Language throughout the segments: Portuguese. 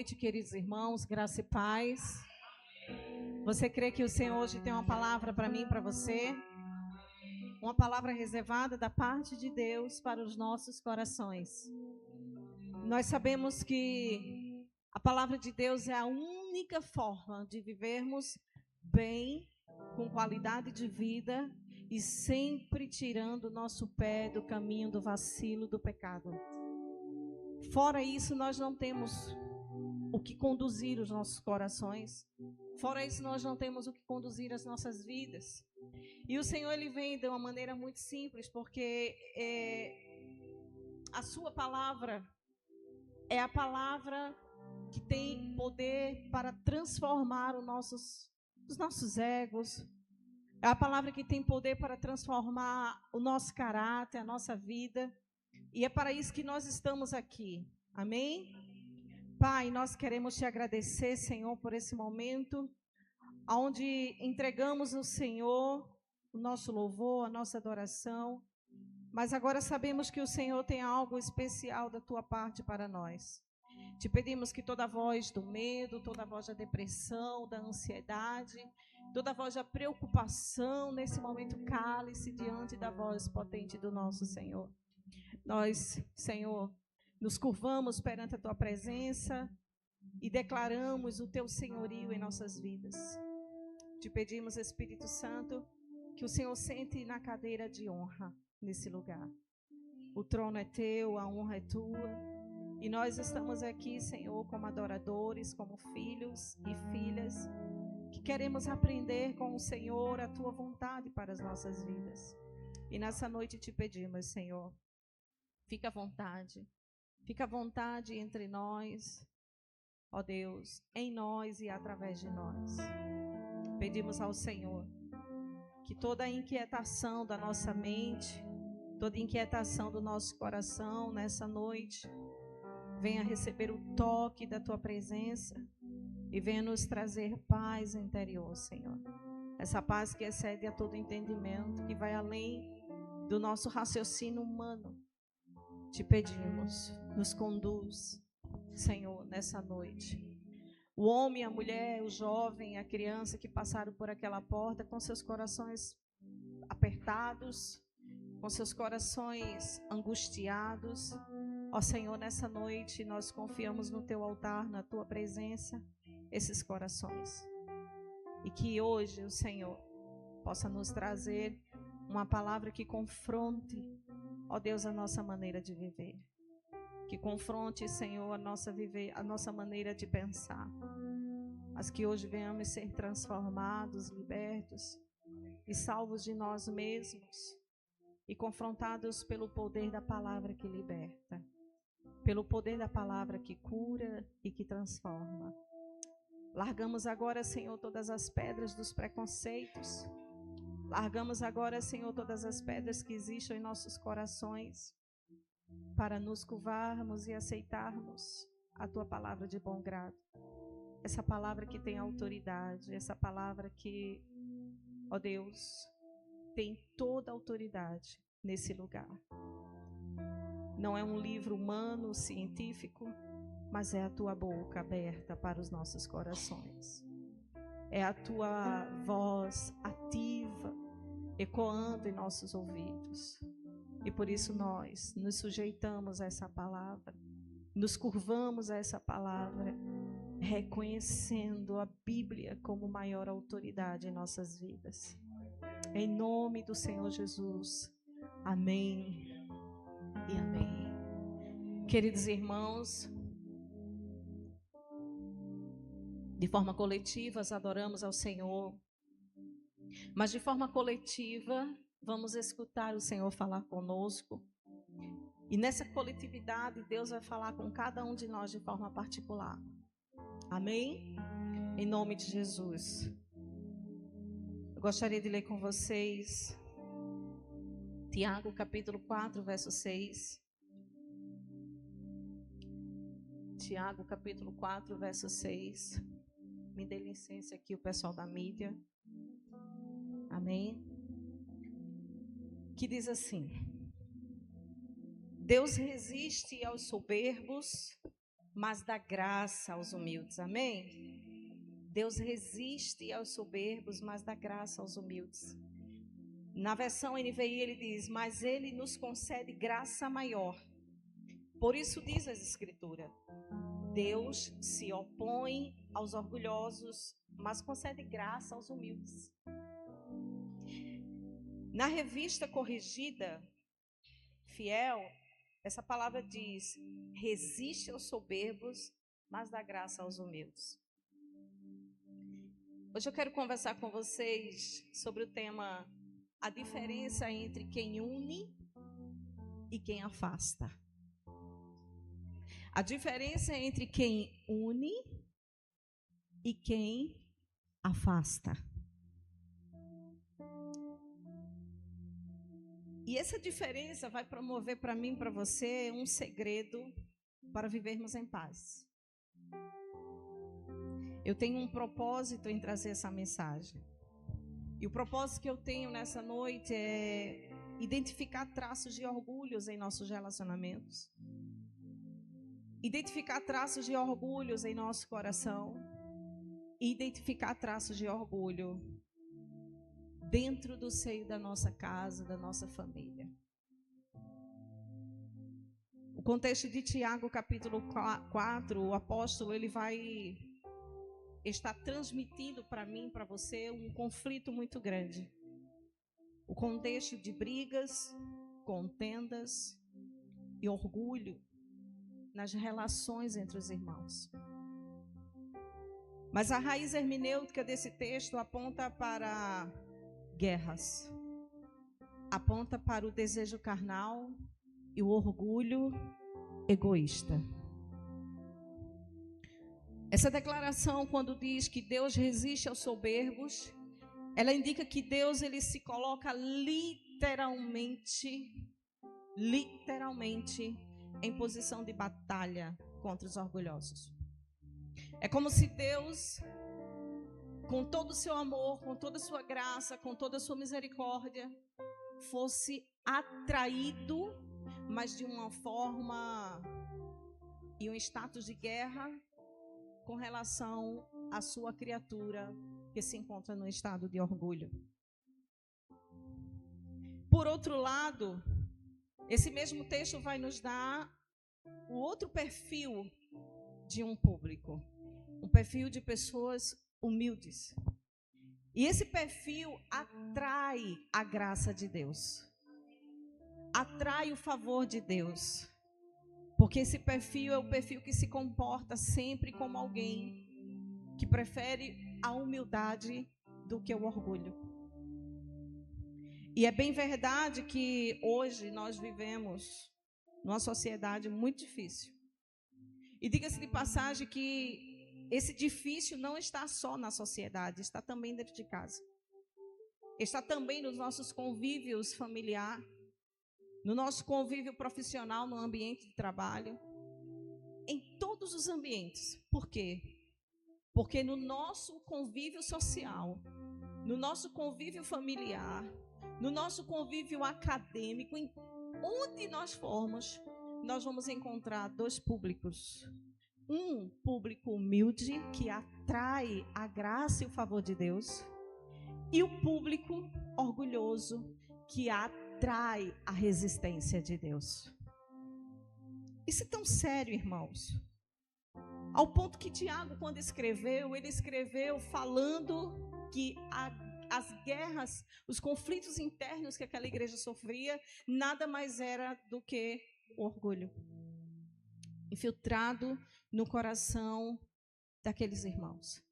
Noite, queridos irmãos, graça e paz. Você crê que o Senhor hoje tem uma palavra para mim, para você? Uma palavra reservada da parte de Deus para os nossos corações. Nós sabemos que a palavra de Deus é a única forma de vivermos bem, com qualidade de vida e sempre tirando o nosso pé do caminho do vacilo, do pecado. Fora isso, nós não temos o que conduzir os nossos corações. Fora isso, nós não temos o que conduzir as nossas vidas. E o Senhor, Ele vem de uma maneira muito simples, porque a sua palavra é a palavra que tem poder para transformar os nossos egos. É a palavra que tem poder para transformar o nosso caráter, a nossa vida. E é para isso que nós estamos aqui. Amém? Pai, nós queremos te agradecer, Senhor, por esse momento, onde entregamos ao Senhor o nosso louvor, a nossa adoração, mas agora sabemos que o Senhor tem algo especial da tua parte para nós. Te pedimos que toda voz do medo, toda voz da depressão, da ansiedade, toda voz da preocupação, nesse momento cale-se diante da voz potente do nosso Senhor. Nós, Senhor, nos curvamos perante a tua presença e declaramos o teu senhorio em nossas vidas. Te pedimos, Espírito Santo, que o Senhor sente na cadeira de honra nesse lugar. O trono é teu, a honra é tua. E nós estamos aqui, Senhor, como adoradores, como filhos e filhas, que queremos aprender com o Senhor a tua vontade para as nossas vidas. E nessa noite te pedimos, Senhor, fica à vontade. Fica à vontade entre nós, ó Deus, em nós e através de nós. Pedimos ao Senhor que toda a inquietação da nossa mente, toda a inquietação do nosso coração nessa noite, venha receber o toque da tua presença e venha nos trazer paz interior, Senhor. Essa paz que excede a todo entendimento, que vai além do nosso raciocínio humano. Te pedimos, nos conduz, Senhor, nessa noite. O homem, a mulher, o jovem, a criança que passaram por aquela porta com seus corações apertados, com seus corações angustiados. Ó Senhor, nessa noite nós confiamos no teu altar, na tua presença, esses corações. E que hoje o Senhor possa nos trazer uma palavra que confronte, ó Deus, a nossa maneira de viver. Que confronte, Senhor, a nossa maneira de pensar. Mas que hoje venhamos ser transformados, libertos e salvos de nós mesmos. E confrontados pelo poder da palavra que liberta. Pelo poder da palavra que cura e que transforma. Largamos agora, Senhor, todas as pedras dos preconceitos. Largamos agora, Senhor, todas as pedras que existem em nossos corações, para nos curvarmos e aceitarmos a tua palavra de bom grado. Essa palavra que tem autoridade, essa palavra que, ó Deus, tem toda a autoridade nesse lugar. Não é um livro humano, científico, mas é a tua boca aberta para os nossos corações. É a tua voz ativa, ecoando em nossos ouvidos. E por isso nós nos sujeitamos a essa palavra, nos curvamos a essa palavra, reconhecendo a Bíblia como maior autoridade em nossas vidas. Em nome do Senhor Jesus. Amém e amém. Queridos irmãos, de forma coletiva, adoramos ao Senhor. Mas de forma coletiva, vamos escutar o Senhor falar conosco. E nessa coletividade, Deus vai falar com cada um de nós de forma particular. Amém? Em nome de Jesus. Eu gostaria de ler com vocês Tiago, capítulo 4, verso 6. Tiago, capítulo 4, verso 6. Me dê licença aqui o pessoal da mídia. Amém? Que diz assim: Deus resiste aos soberbos, mas dá graça aos humildes. Amém? Deus resiste aos soberbos, mas dá graça aos humildes. Na versão NVI ele diz, mas ele nos concede graça maior. Por isso diz as Escrituras, Deus se opõe aos orgulhosos, mas concede graça aos humildes. Na Revista Corrigida, Fiel, essa palavra diz, resiste aos soberbos, mas dá graça aos humildes. Hoje eu quero conversar com vocês sobre o tema, a diferença entre quem une e quem afasta. A diferença entre quem une e quem afasta. E essa diferença vai promover para mim e para você um segredo para vivermos em paz. Eu tenho um propósito em trazer essa mensagem. E o propósito que eu tenho nessa noite é identificar traços de orgulhos em nossos relacionamentos. Identificar traços de orgulhos em nosso coração. E identificar traços de orgulho dentro do seio da nossa casa, da nossa família. O contexto de Tiago, capítulo 4, o apóstolo, ele vai estar transmitindo para mim, para você, um conflito muito grande. O contexto de brigas, contendas e orgulho nas relações entre os irmãos. Mas a raiz hermenêutica desse texto aponta para guerras, aponta para o desejo carnal e o orgulho egoísta. Essa declaração, quando diz que Deus resiste aos soberbos, ela indica que Deus ele se coloca literalmente em posição de batalha contra os orgulhosos. É como se Deus, com todo o seu amor, com toda a sua graça, com toda a sua misericórdia, fosse atraído, mas de uma forma e um status de guerra com relação à sua criatura que se encontra no estado de orgulho. Por outro lado, esse mesmo texto vai nos dar o outro perfil de um público, um perfil de pessoas humildes. E esse perfil atrai a graça de Deus, atrai o favor de Deus, porque esse perfil é o perfil que se comporta sempre como alguém que prefere a humildade do que o orgulho. E é bem verdade que hoje nós vivemos numa sociedade muito difícil. E diga-se de passagem que esse difícil não está só na sociedade, está também dentro de casa. Está também nos nossos convívios familiares, no nosso convívio profissional, no ambiente de trabalho, em todos os ambientes. Por quê? Porque no nosso convívio social, no nosso convívio familiar, no nosso convívio acadêmico, em onde nós formos, nós vamos encontrar dois públicos. Um público humilde, que atrai a graça e o favor de Deus, e o público orgulhoso, que atrai a resistência de Deus. Isso é tão sério, irmãos, ao ponto que Tiago, quando escreveu, ele escreveu falando que as guerras, os conflitos internos que aquela igreja sofria, nada mais era do que o orgulho infiltrado no coração daqueles irmãos.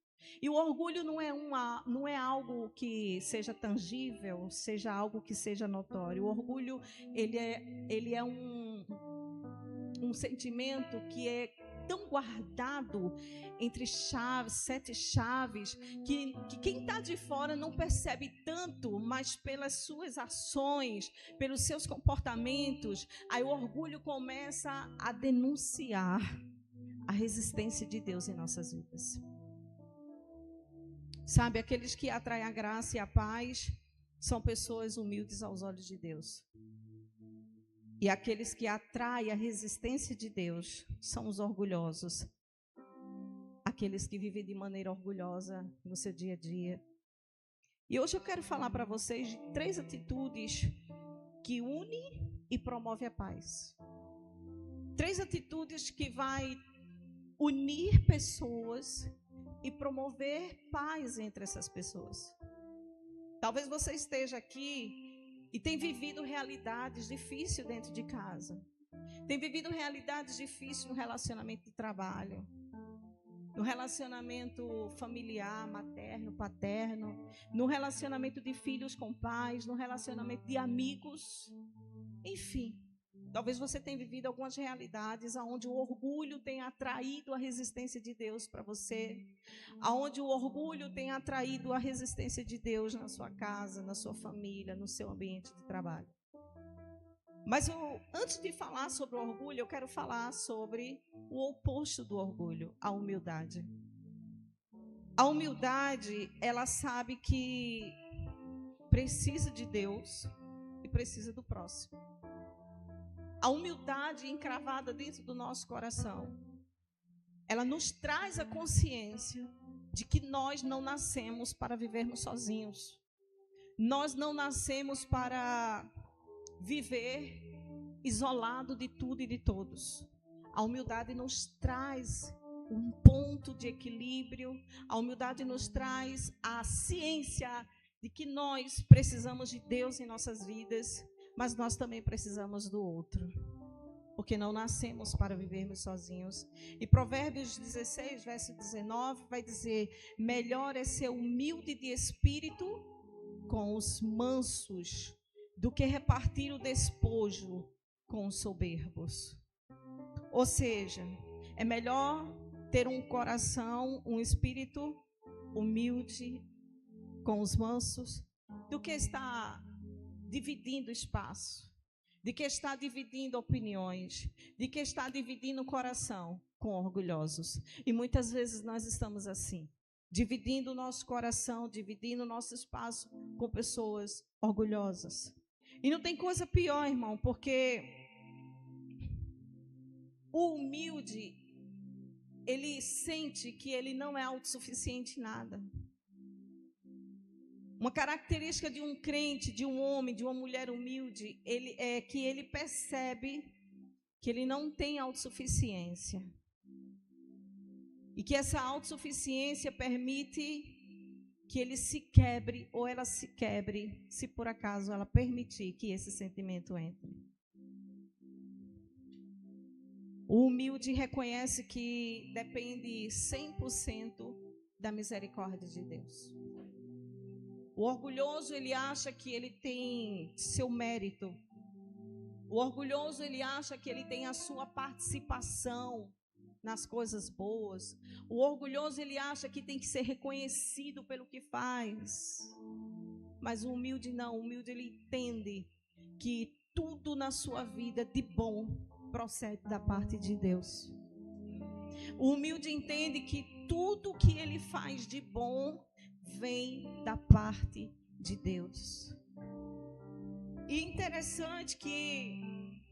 E o orgulho não é algo que seja tangível, seja algo que seja notório. O orgulho, ele é um sentimento que é tão guardado entre chaves, 7 chaves, que quem está de fora não percebe tanto, mas pelas suas ações, pelos seus comportamentos, aí o orgulho começa a denunciar a resistência de Deus em nossas vidas. Sabe, aqueles que atraem a graça e a paz são pessoas humildes aos olhos de Deus. E aqueles que atraem a resistência de Deus são os orgulhosos. Aqueles que vivem de maneira orgulhosa no seu dia a dia. E hoje eu quero falar para vocês de 3 atitudes que unem e promovem a paz. 3 atitudes que vai unir pessoas e promover paz entre essas pessoas. Talvez você esteja aqui e tenha vivido realidades difíceis dentro de casa. Tem vivido realidades difíceis no relacionamento de trabalho, no relacionamento familiar, materno, paterno, no relacionamento de filhos com pais, no relacionamento de amigos, enfim. Talvez você tenha vivido algumas realidades onde o orgulho tem atraído a resistência de Deus para você, onde o orgulho tem atraído a resistência de Deus na sua casa, na sua família, no seu ambiente de trabalho. Mas antes de falar sobre o orgulho, eu quero falar sobre o oposto do orgulho, a humildade. A humildade, ela sabe que precisa de Deus e precisa do próximo. A humildade encravada dentro do nosso coração, ela nos traz a consciência de que nós não nascemos para vivermos sozinhos. Nós não nascemos para viver isolado de tudo e de todos. A humildade nos traz um ponto de equilíbrio. A humildade nos traz a ciência de que nós precisamos de Deus em nossas vidas, mas nós também precisamos do outro, porque não nascemos para vivermos sozinhos. E Provérbios 16, verso 19, vai dizer: melhor é ser humilde de espírito com os mansos do que repartir o despojo com os soberbos. Ou seja, é melhor ter um coração, um espírito humilde com os mansos, do que estar dividindo espaço, de que está dividindo opiniões, de que está dividindo o coração com orgulhosos. E muitas vezes nós estamos assim, dividindo o nosso coração, dividindo o nosso espaço com pessoas orgulhosas. E não tem coisa pior, irmão, porque o humilde, ele sente que ele não é autossuficiente em nada. Uma característica de um crente, de um homem, de uma mulher humilde, é que ele percebe que ele não tem autossuficiência. E que essa autossuficiência permite que ele se quebre ou ela se quebre, se por acaso ela permitir que esse sentimento entre. O humilde reconhece que depende 100% da misericórdia de Deus. O orgulhoso, ele acha que ele tem seu mérito. O orgulhoso, ele acha que ele tem a sua participação nas coisas boas. O orgulhoso, ele acha que tem que ser reconhecido pelo que faz. Mas o humilde não. O humilde, ele entende que tudo na sua vida de bom procede da parte de Deus. O humilde entende que tudo que ele faz de bom vem da parte de Deus. E interessante que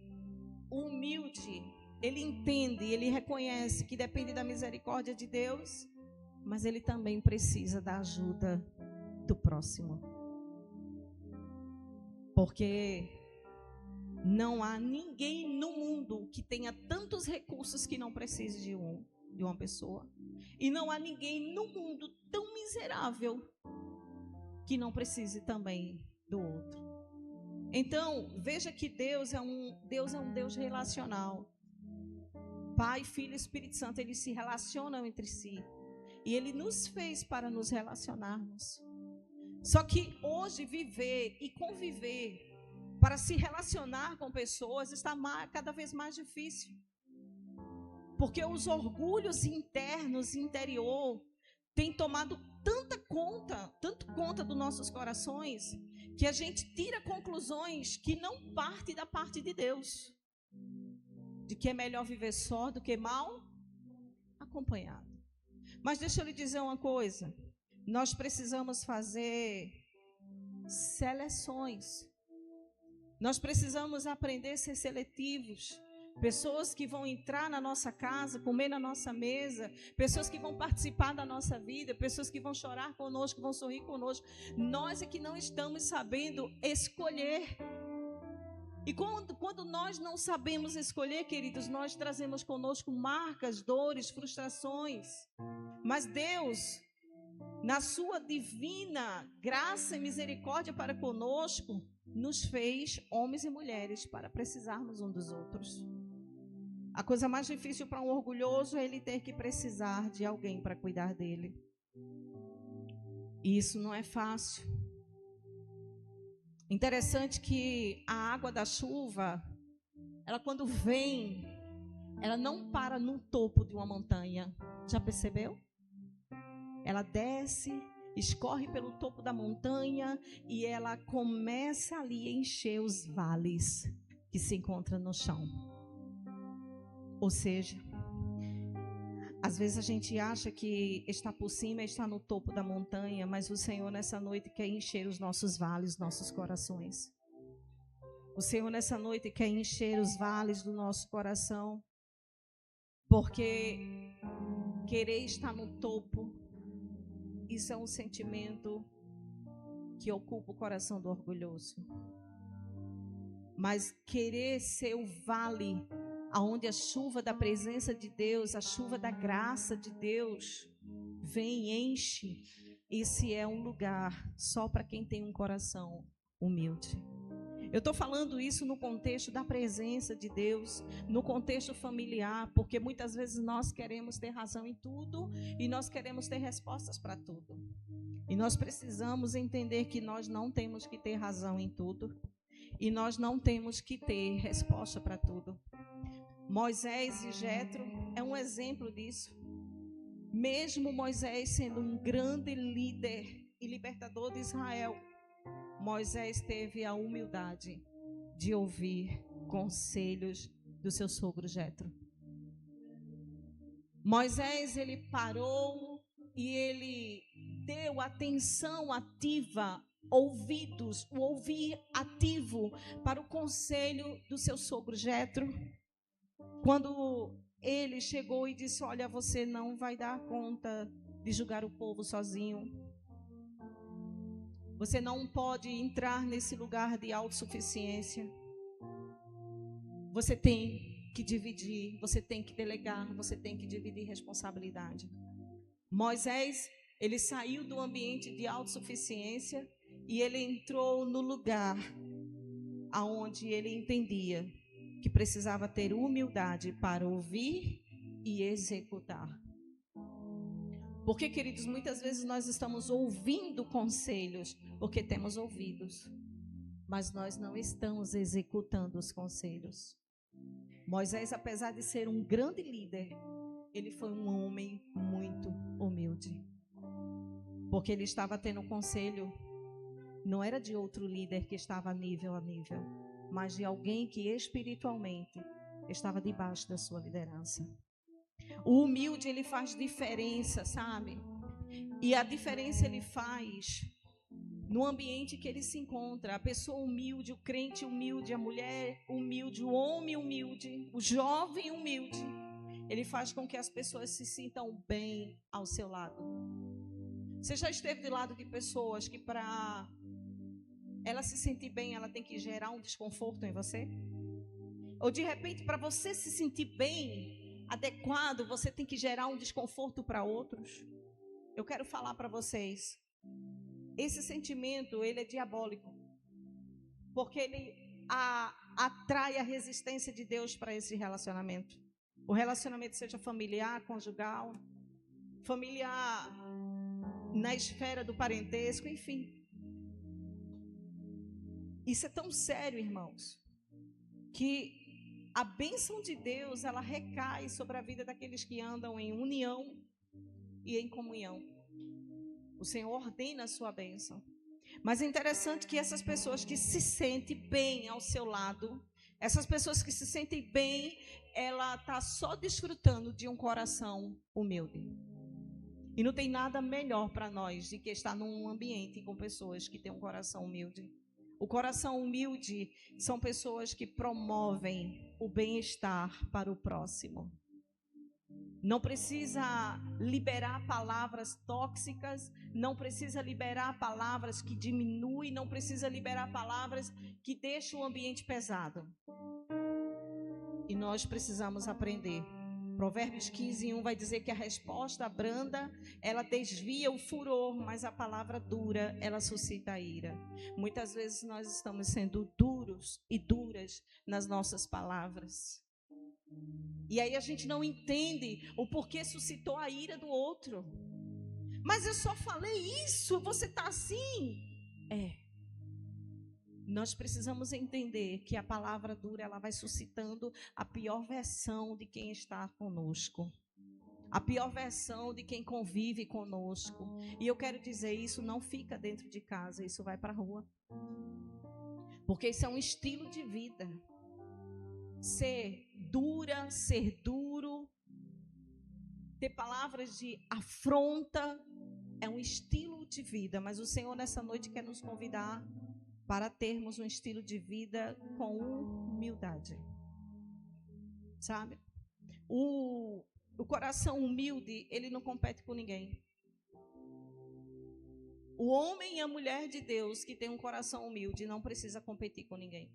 o humilde, ele entende, ele reconhece que depende da misericórdia de Deus, mas ele também precisa da ajuda do próximo. Porque não há ninguém no mundo que tenha tantos recursos que não precise de uma pessoa. E não há ninguém no mundo tão miserável que não precise também do outro. Então, veja que Deus é um Deus relacional. Pai, Filho e Espírito Santo, eles se relacionam entre si. E Ele nos fez para nos relacionarmos. Só que hoje viver e conviver para se relacionar com pessoas está cada vez mais difícil. Porque os orgulhos internos, interior, têm tomado tanto conta dos nossos corações, que a gente tira conclusões que não partem da parte de Deus. De que é melhor viver só do que mal acompanhado. Mas deixa eu lhe dizer uma coisa. Nós precisamos fazer seleções. Nós precisamos aprender a ser seletivos. Pessoas que vão entrar na nossa casa, comer na nossa mesa, pessoas que vão participar da nossa vida, pessoas que vão chorar conosco, que vão sorrir conosco. Nós é que não estamos sabendo escolher. E quando nós não sabemos escolher, queridos, nós trazemos conosco marcas, dores, frustrações. Mas Deus, na sua divina graça e misericórdia para conosco, nos fez homens e mulheres para precisarmos uns dos outros. A coisa mais difícil para um orgulhoso é ele ter que precisar de alguém para cuidar dele. E isso não é fácil. Interessante que a água da chuva, ela quando vem, ela não para no topo de uma montanha. Já percebeu? Ela desce, escorre pelo topo da montanha e ela começa ali a encher os vales que se encontram no chão. Ou seja, às vezes a gente acha que está por cima, está no topo da montanha, mas o Senhor nessa noite quer encher os nossos vales, nossos corações. O Senhor nessa noite quer encher os vales do nosso coração, porque querer estar no topo, isso é um sentimento que ocupa o coração do orgulhoso. Mas querer ser o vale aonde a chuva da presença de Deus, a chuva da graça de Deus vem e enche, esse é um lugar só para quem tem um coração humilde. Eu estou falando isso no contexto da presença de Deus, no contexto familiar, porque muitas vezes nós queremos ter razão em tudo e nós queremos ter respostas para tudo. E nós precisamos entender que nós não temos que ter razão em tudo e nós não temos que ter resposta para tudo. Moisés e Jetro é um exemplo disso. Mesmo Moisés sendo um grande líder e libertador de Israel, Moisés teve a humildade de ouvir conselhos do seu sogro Jetro. Moisés, ele parou e ele deu atenção ativa, ouvidos, o ouvir ativo para o conselho do seu sogro Jetro. Quando ele chegou e disse: olha, você não vai dar conta de julgar o povo sozinho. Você não pode entrar nesse lugar de autossuficiência. Você tem que dividir, você tem que delegar, você tem que dividir responsabilidade. Moisés, ele saiu do ambiente de autossuficiência e ele entrou no lugar aonde ele entendia que precisava ter humildade para ouvir e executar. Porque, queridos, muitas vezes nós estamos ouvindo conselhos porque temos ouvidos, mas nós não estamos executando os conselhos. Moisés, apesar de ser um grande líder, ele foi um homem muito humilde, porque ele estava tendo um conselho, não era de outro líder que estava nível a nível, mas de alguém que espiritualmente estava debaixo da sua liderança. O humilde, ele faz diferença, sabe? E a diferença ele faz no ambiente que ele se encontra. A pessoa humilde, o crente humilde, a mulher humilde, o homem humilde, o jovem humilde, ele faz com que as pessoas se sintam bem ao seu lado. Você já esteve do lado de pessoas que para ela se sentir bem, ela tem que gerar um desconforto em você? Ou de repente, para você se sentir bem, adequado, você tem que gerar um desconforto para outros? Eu quero falar para vocês, esse sentimento, ele é diabólico, porque ele atrai a resistência de Deus para esse relacionamento. O relacionamento seja familiar, conjugal, familiar na esfera do parentesco, enfim. Isso é tão sério, irmãos, que a bênção de Deus, ela recai sobre a vida daqueles que andam em união e em comunhão. O Senhor ordena a sua bênção. Mas é interessante que essas pessoas que se sentem bem ao seu lado, essas pessoas que se sentem bem, ela está só desfrutando de um coração humilde. E não tem nada melhor para nós do que estar num ambiente com pessoas que têm um coração humilde. O coração humilde são pessoas que promovem o bem-estar para o próximo. Não precisa liberar palavras tóxicas, não precisa liberar palavras que diminuem, não precisa liberar palavras que deixam o ambiente pesado. E nós precisamos aprender. Provérbios 15:1 vai dizer que a resposta branda, ela desvia o furor, mas a palavra dura, ela suscita a ira. Muitas vezes nós estamos sendo duros e duras nas nossas palavras. E aí a gente não entende o porquê suscitou a ira do outro. Mas eu só falei isso, você está assim. Nós precisamos entender que a palavra dura, ela vai suscitando a pior versão de quem está conosco. A pior versão de quem convive conosco. E eu quero dizer, isso não fica dentro de casa, isso vai para a rua. Porque isso é um estilo de vida. Ser dura, ser duro, ter palavras de afronta, é um estilo de vida. Mas o Senhor nessa noite quer nos convidar para termos um estilo de vida com humildade. Sabe? O coração humilde, ele não compete com ninguém. O homem e a mulher de Deus que tem um coração humilde não precisa competir com ninguém.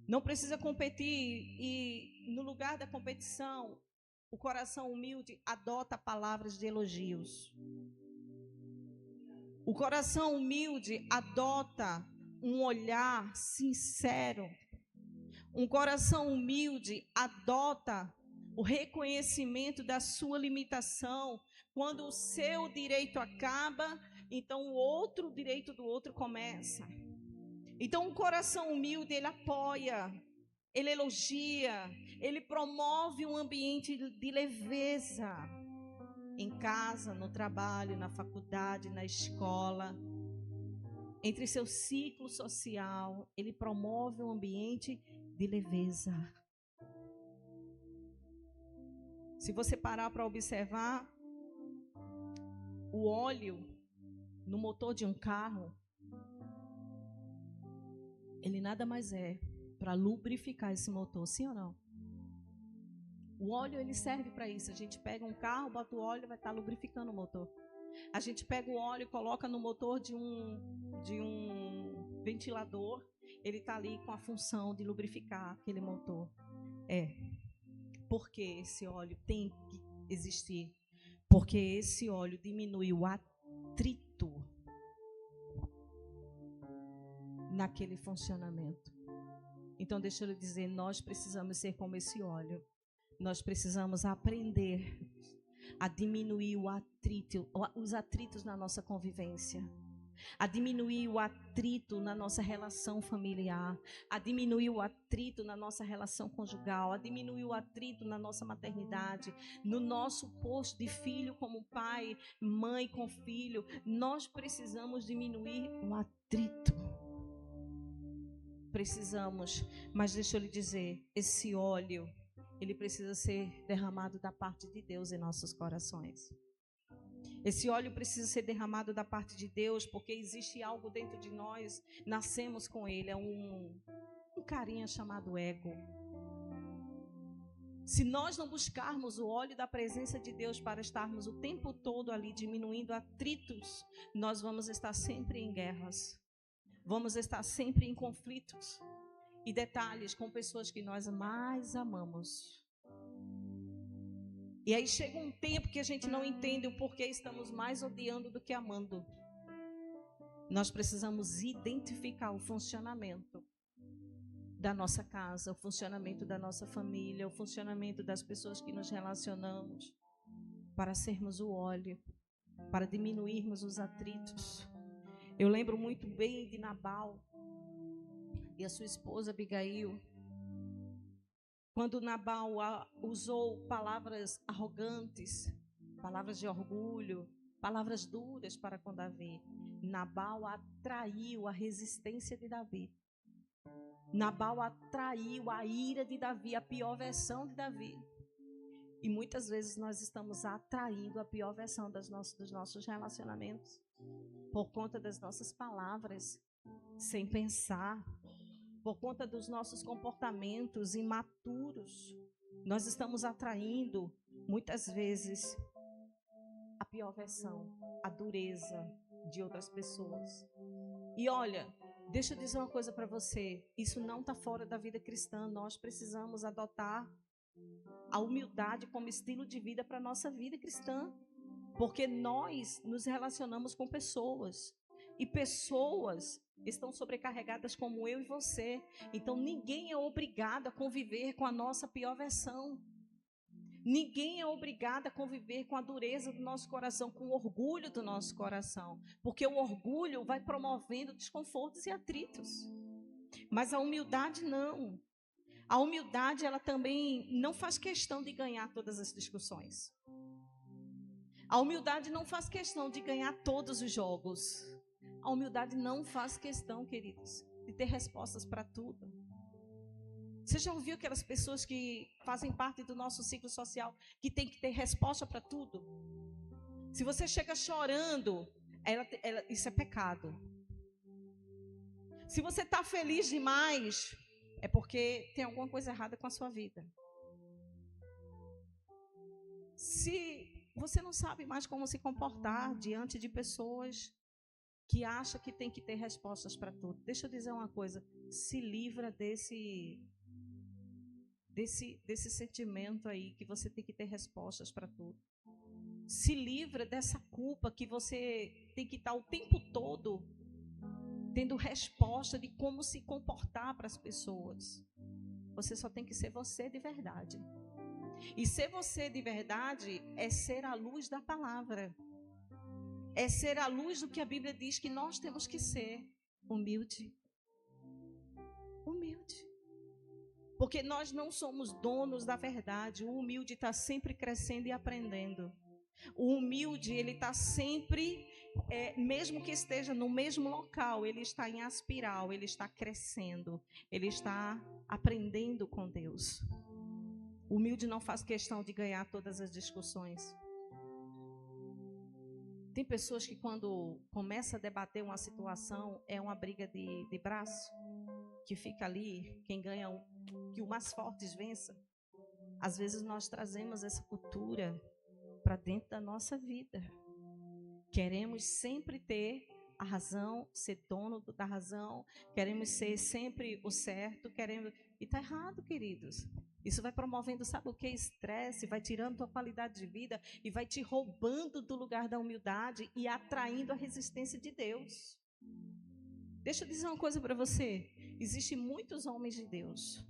Não precisa competir, e no lugar da competição, o coração humilde adota palavras de elogios. O coração humilde adota um olhar sincero. Um coração humilde adota o reconhecimento da sua limitação. Quando o seu direito acaba, então o outro direito do outro começa. Então um coração humilde, ele apoia, ele elogia, ele promove um ambiente de leveza. Em casa, no trabalho, na faculdade, na escola, entre seu ciclo social, ele promove um ambiente de leveza. Se você parar para observar, o óleo no motor de um carro, ele nada mais é para lubrificar esse motor, sim ou não? O óleo, ele serve para isso. A gente pega um carro, bota o óleo, vai estar lubrificando o motor. A gente pega o óleo e coloca no motor de um ventilador, ele está ali com a função de lubrificar aquele motor. Porque esse óleo tem que existir? Porque esse óleo diminui o atrito naquele funcionamento. Então, deixa eu lhe dizer, nós precisamos ser como esse óleo. Nós precisamos aprender a diminuir os atritos na nossa convivência, a diminuir o atrito na nossa relação familiar, a diminuir o atrito na nossa relação conjugal, a diminuir o atrito na nossa maternidade, no nosso posto de filho como pai, mãe com filho. Nós precisamos diminuir o atrito. Precisamos, mas deixa eu lhe dizer, esse óleo, ele precisa ser derramado da parte de Deus em nossos corações. Esse óleo precisa ser derramado da parte de Deus, porque existe algo dentro de nós, nascemos com ele, é um carinha chamado ego. Se nós não buscarmos o óleo da presença de Deus para estarmos o tempo todo ali diminuindo atritos, nós vamos estar sempre em guerras, vamos estar sempre em conflitos e detalhes com pessoas que nós mais amamos. E aí chega um tempo que a gente não entende o porquê estamos mais odiando do que amando. Nós precisamos identificar o funcionamento da nossa casa, o funcionamento da nossa família, o funcionamento das pessoas que nos relacionamos, para sermos o óleo, para diminuirmos os atritos. Eu lembro muito bem de Nabal e a sua esposa Abigail. Quando Nabal usou palavras arrogantes, palavras de orgulho, palavras duras para com Davi, Nabal atraiu a resistência de Davi. Nabal atraiu a ira de Davi, a pior versão de Davi. E muitas vezes nós estamos atraindo a pior versão dos nossos relacionamentos por conta das nossas palavras sem pensar, por conta dos nossos comportamentos imaturos, nós estamos atraindo, muitas vezes, a pior versão, a dureza de outras pessoas. E olha, deixa eu dizer uma coisa para você, isso não está fora da vida cristã, nós precisamos adotar a humildade como estilo de vida para a nossa vida cristã, porque nós nos relacionamos com pessoas, e pessoas estão sobrecarregadas como eu e você, então ninguém é obrigado a conviver com a nossa pior versão. Ninguém é obrigado a conviver com a dureza do nosso coração, com o orgulho do nosso coração, porque o orgulho vai promovendo desconfortos e atritos. Mas a humildade não. A humildade, ela também não faz questão de ganhar todas as discussões. A humildade não faz questão de ganhar todos os jogos. A humildade não faz questão, queridos, de ter respostas para tudo. Você já ouviu aquelas pessoas que fazem parte do nosso ciclo social, que tem que ter resposta para tudo? Se você chega chorando, isso é pecado. Se você está feliz demais, é porque tem alguma coisa errada com a sua vida. Se você não sabe mais como se comportar diante de pessoas que acham que tem que ter respostas para tudo, deixa eu dizer uma coisa, se livra desse sentimento aí que você tem que ter respostas para tudo. Se livra dessa culpa que você tem que estar o tempo todo tendo resposta de como se comportar para as pessoas. Você só tem que ser você de verdade. E ser você de verdade é ser a luz da palavra. É ser a luz do que a Bíblia diz que nós temos que ser. Humilde. Humilde. Porque nós não somos donos da verdade. O humilde está sempre crescendo e aprendendo. O humilde, ele está sempre, mesmo que esteja no mesmo local, ele está em espiral, ele está crescendo, ele está aprendendo com Deus. O humilde não faz questão de ganhar todas as discussões. Tem pessoas que quando começa a debater uma situação, é uma briga de braço, que fica ali, quem ganha, que o mais forte vença. Às vezes nós trazemos essa cultura para dentro da nossa vida. Queremos sempre ter a razão, ser dono da razão, queremos ser sempre o certo, e está errado, queridos. Isso vai promovendo, sabe o que? Estresse, vai tirando tua qualidade de vida e vai te roubando do lugar da humildade e atraindo a resistência de Deus. Deixa eu dizer uma coisa para você. Existem muitos homens de Deus.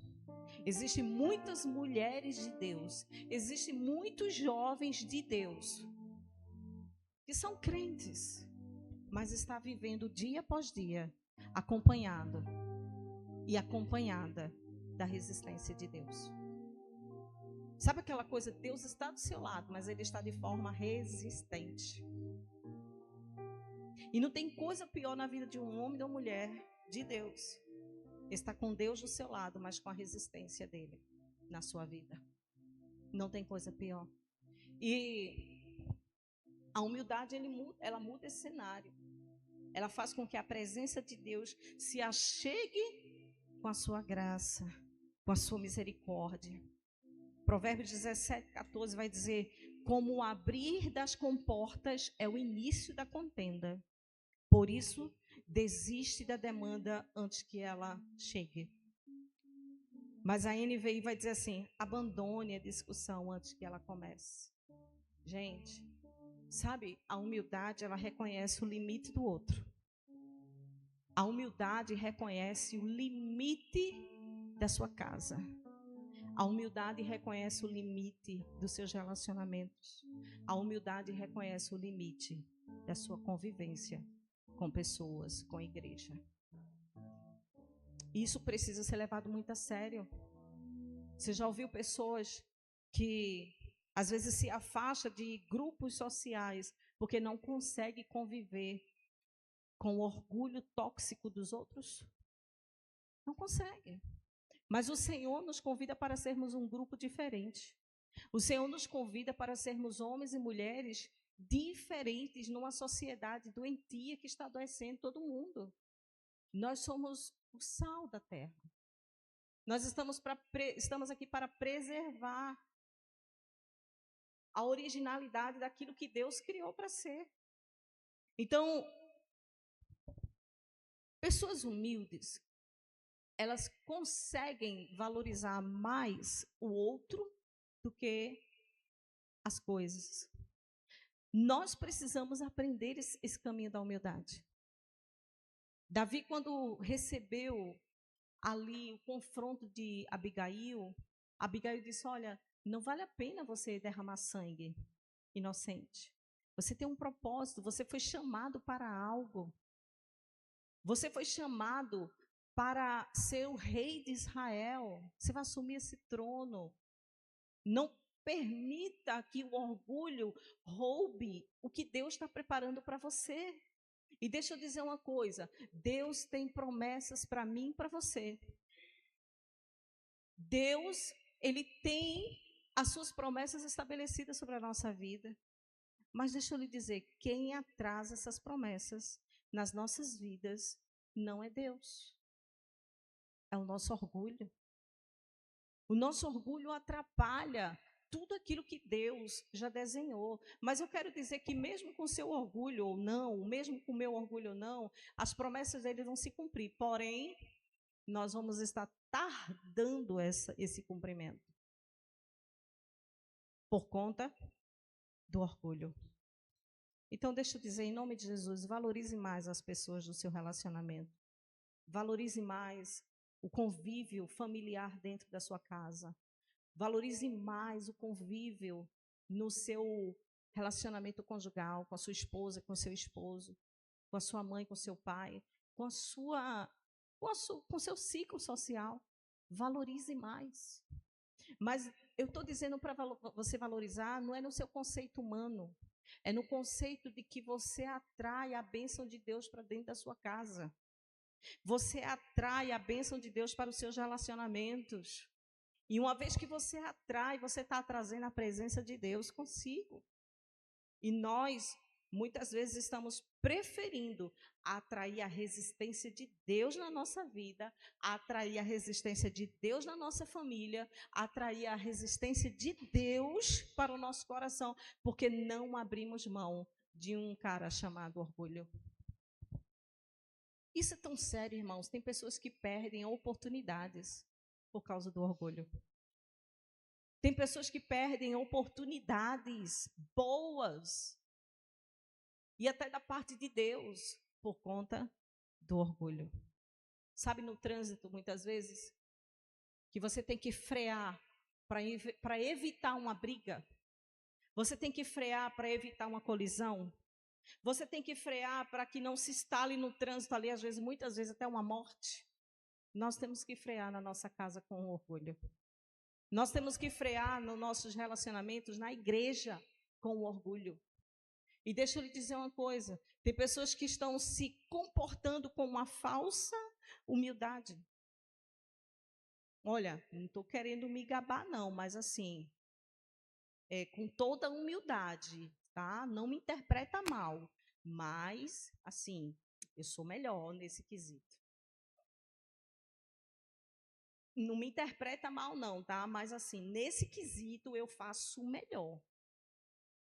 Existem muitas mulheres de Deus. Existem muitos jovens de Deus que são crentes, mas está vivendo dia após dia acompanhado e acompanhada da resistência de Deus. Sabe aquela coisa, Deus está do seu lado, mas Ele está de forma resistente. E não tem coisa pior na vida de um homem ou de uma mulher de Deus. Está com Deus do seu lado, mas com a resistência dele na sua vida. Não tem coisa pior. E a humildade, ela muda esse cenário. Ela faz com que a presença de Deus se achegue com a sua graça, com a sua misericórdia. Provérbios 17:14 vai dizer: como o abrir das comportas é o início da contenda. Por isso, desiste da demanda antes que ela chegue. Mas a NVI vai dizer assim: abandone a discussão antes que ela comece. Gente, sabe, a humildade, ela reconhece o limite do outro. A humildade reconhece o limite da sua casa. A humildade reconhece o limite dos seus relacionamentos. A humildade reconhece o limite da sua convivência com pessoas, com a igreja. Isso precisa ser levado muito a sério. Você já ouviu pessoas que às vezes se afastam de grupos sociais porque não conseguem conviver com o orgulho tóxico dos outros? Não consegue. Mas o Senhor nos convida para sermos um grupo diferente. O Senhor nos convida para sermos homens e mulheres diferentes numa sociedade doentia que está adoecendo todo mundo. Nós somos o sal da terra. Nós estamos aqui para preservar a originalidade daquilo que Deus criou para ser. Então, pessoas humildes, elas conseguem valorizar mais o outro do que as coisas. Nós precisamos aprender esse caminho da humildade. Davi, quando recebeu ali o confronto de Abigail, Abigail disse: olha, não vale a pena você derramar sangue inocente. Você tem um propósito, você foi chamado para algo. Você foi chamado para ser o rei de Israel. Você vai assumir esse trono. Não permita que o orgulho roube o que Deus está preparando para você. E deixa eu dizer uma coisa: Deus tem promessas para mim e para você. Deus, Ele tem as suas promessas estabelecidas sobre a nossa vida. Mas deixa eu lhe dizer, quem atrasa essas promessas nas nossas vidas não é Deus. É o nosso orgulho. O nosso orgulho atrapalha tudo aquilo que Deus já desenhou. Mas eu quero dizer que mesmo com seu orgulho ou não, mesmo com o meu orgulho ou não, as promessas dele vão se cumprir. Porém, nós vamos estar tardando esse cumprimento por conta do orgulho. Então, deixa eu dizer, em nome de Jesus, valorize mais as pessoas do seu relacionamento. Valorize mais o convívio familiar dentro da sua casa. Valorize mais o convívio no seu relacionamento conjugal, com a sua esposa, com o seu esposo, com a sua mãe, com o seu pai, com o seu ciclo social. Valorize mais. Mas eu estou dizendo para você valorizar, não é no seu conceito humano, é no conceito de que você atrai a bênção de Deus para dentro da sua casa. Você atrai a bênção de Deus para os seus relacionamentos. E uma vez que você atrai, você está trazendo a presença de Deus consigo. E nós, muitas vezes, estamos preferindo atrair a resistência de Deus na nossa vida, atrair a resistência de Deus na nossa família, atrair a resistência de Deus para o nosso coração, porque não abrimos mão de um cara chamado orgulho. Isso é tão sério, irmãos. Tem pessoas que perdem oportunidades por causa do orgulho. Tem pessoas que perdem oportunidades boas e até da parte de Deus por conta do orgulho. Sabe, no trânsito, muitas vezes, que você tem que frear para evitar uma briga. Você tem que frear para evitar uma colisão. Você tem que frear para que não se instale no trânsito ali, às vezes, muitas vezes, até uma morte. Nós temos que frear na nossa casa com orgulho. Nós temos que frear nos nossos relacionamentos na igreja com o orgulho. E deixa eu lhe dizer uma coisa, tem pessoas que estão se comportando com uma falsa humildade. Olha, não estou querendo me gabar não, mas assim, com toda humildade, tá? Não me interpreta mal, mas assim, eu sou melhor nesse quesito. Não me interpreta mal não, tá? Mas assim, nesse quesito eu faço melhor.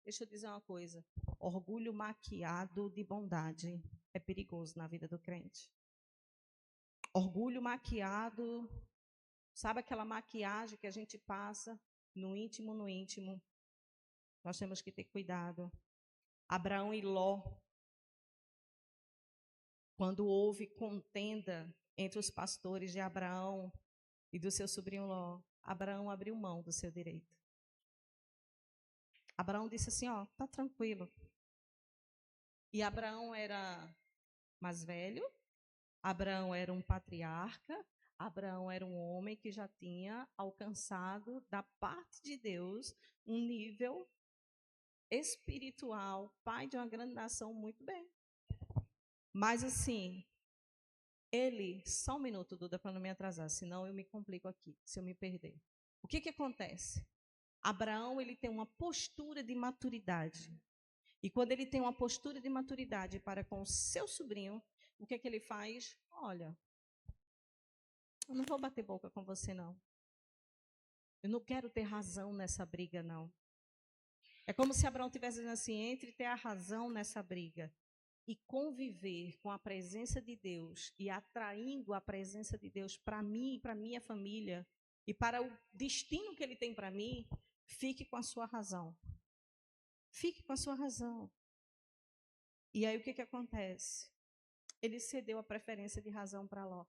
Deixa eu dizer uma coisa, orgulho maquiado de bondade é perigoso na vida do crente. Orgulho maquiado, sabe aquela maquiagem que a gente passa no íntimo, no íntimo? Nós temos que ter cuidado. Abraão e Ló, quando houve contenda entre os pastores de Abraão e do seu sobrinho Ló, Abraão abriu mão do seu direito. Abraão disse assim, ó, tá tranquilo. E Abraão era mais velho, Abraão era um patriarca, Abraão era um homem que já tinha alcançado da parte de Deus um nível espiritual, pai de uma grande nação, muito bem. Mas assim, ele, só um minuto, Duda, para não me atrasar, senão eu me complico aqui, se eu me perder. O que acontece? Abraão, ele tem uma postura de maturidade. E quando ele tem uma postura de maturidade para com o seu sobrinho, o que é que ele faz? Olha, eu não vou bater boca com você, não. Eu não quero ter razão nessa briga, não. É como se Abraão estivesse dizendo assim, entre ter a razão nessa briga e conviver com a presença de Deus e atraindo a presença de Deus para mim e para minha família e para o destino que Ele tem para mim, fique com a sua razão. Fique com a sua razão. E aí o que acontece? Ele cedeu a preferência de razão para Ló.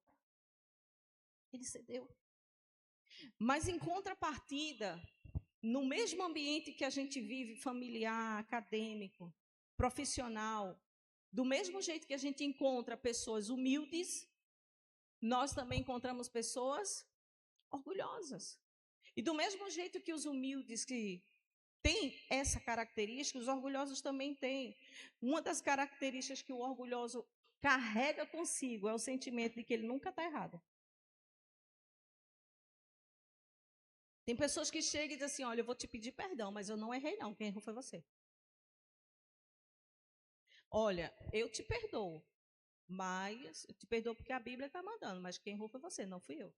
Ele cedeu. Mas em contrapartida, no mesmo ambiente que a gente vive, familiar, acadêmico, profissional, do mesmo jeito que a gente encontra pessoas humildes, nós também encontramos pessoas orgulhosas. E do mesmo jeito que os humildes que têm essa característica, os orgulhosos também têm. Uma das características que o orgulhoso carrega consigo é o sentimento de que ele nunca está errado. Tem pessoas que chegam e dizem assim, olha, eu vou te pedir perdão, mas eu não errei não, quem errou foi você. Olha, eu te perdoo, mas eu te perdoo porque a Bíblia está mandando, mas quem errou foi você, não fui eu.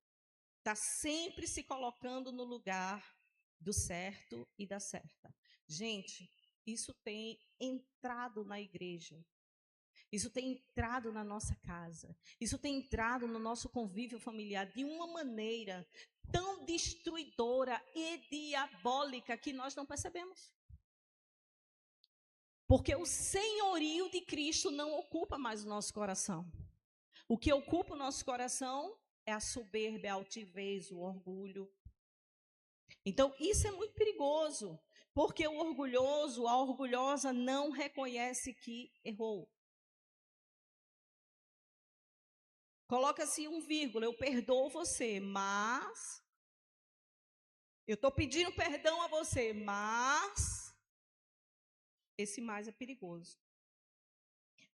Está sempre se colocando no lugar do certo e da certa. Gente, isso tem entrado na igreja. Isso tem entrado na nossa casa. Isso tem entrado no nosso convívio familiar de uma maneira tão destruidora e diabólica que nós não percebemos. Porque o senhorio de Cristo não ocupa mais o nosso coração. O que ocupa o nosso coração é a soberba, a altivez, o orgulho. Então, isso é muito perigoso, porque o orgulhoso, a orgulhosa não reconhece que errou. Coloca-se um vírgula, eu perdoo você, mas... Eu estou pedindo perdão a você, mas... Esse mais é perigoso.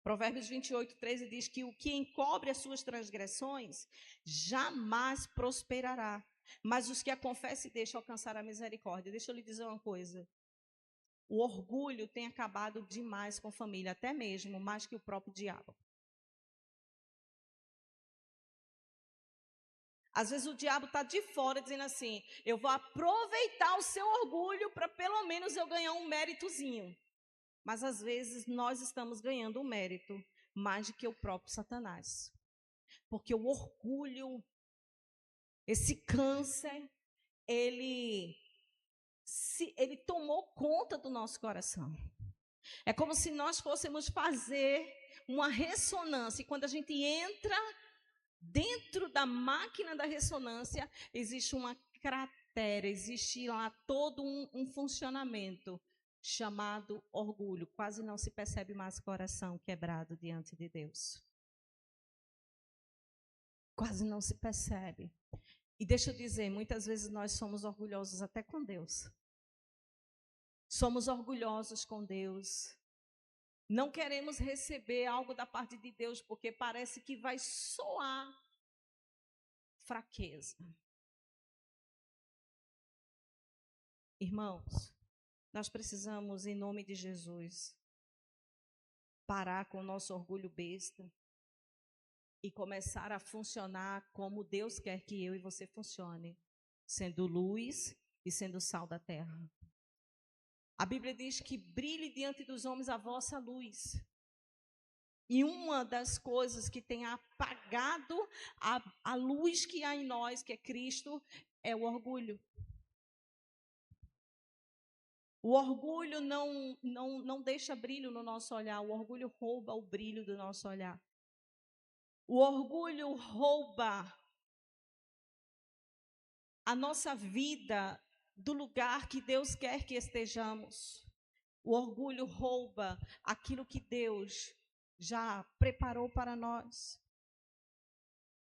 Provérbios 28, 13 diz que o que encobre as suas transgressões jamais prosperará, mas os que a confessam e deixam alcançar a misericórdia. Deixa eu lhe dizer uma coisa. O orgulho tem acabado demais com a família, até mesmo mais que o próprio diabo. Às vezes o diabo está de fora dizendo assim, eu vou aproveitar o seu orgulho para pelo menos eu ganhar um méritozinho. Mas às vezes nós estamos ganhando um mérito mais do que o próprio Satanás. Porque o orgulho, esse câncer, ele tomou conta do nosso coração. É como se nós fôssemos fazer uma ressonância. E quando a gente entra dentro da máquina da ressonância, existe uma cratera, existe lá todo um funcionamento chamado orgulho. Quase não se percebe mais coração quebrado diante de Deus. Quase não se percebe. E deixa eu dizer, muitas vezes nós somos orgulhosos até com Deus. Somos orgulhosos com Deus. Não queremos receber algo da parte de Deus, porque parece que vai soar fraqueza. Irmãos, nós precisamos, em nome de Jesus, parar com o nosso orgulho besta e começar a funcionar como Deus quer que eu e você funcione, sendo luz e sendo sal da terra. A Bíblia diz que brilhe diante dos homens a vossa luz. E uma das coisas que tem apagado a luz que há em nós, que é Cristo, é o orgulho. O orgulho não deixa brilho no nosso olhar, o orgulho rouba o brilho do nosso olhar. O orgulho rouba a nossa vida do lugar que Deus quer que estejamos. O orgulho rouba aquilo que Deus já preparou para nós.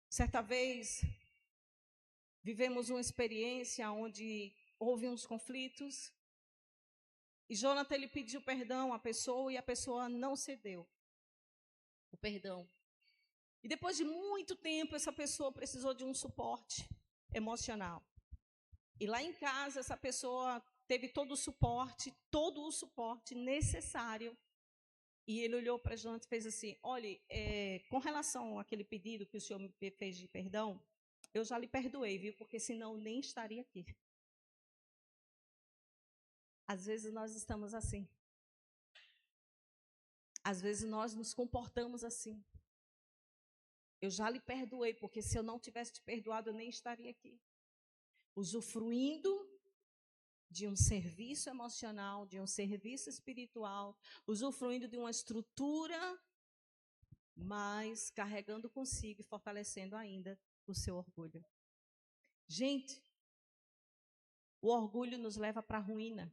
Certa vez, vivemos uma experiência onde houve uns conflitos e Jonathan ele pediu perdão à pessoa e a pessoa não cedeu o perdão. E depois de muito tempo, essa pessoa precisou de um suporte emocional. E lá em casa, essa pessoa teve todo o suporte necessário E ele olhou para Jonathan e fez assim: olhe, com relação àquele pedido que o senhor me fez de perdão, eu já lhe perdoei, viu? Porque senão nem estaria aqui. Às vezes nós estamos assim. Às vezes nós nos comportamos assim. Eu já lhe perdoei, porque se eu não tivesse te perdoado, eu nem estaria aqui. Usufruindo de um serviço emocional, de um serviço espiritual, usufruindo de uma estrutura, mas carregando consigo e fortalecendo ainda o seu orgulho. Gente, o orgulho nos leva para a ruína.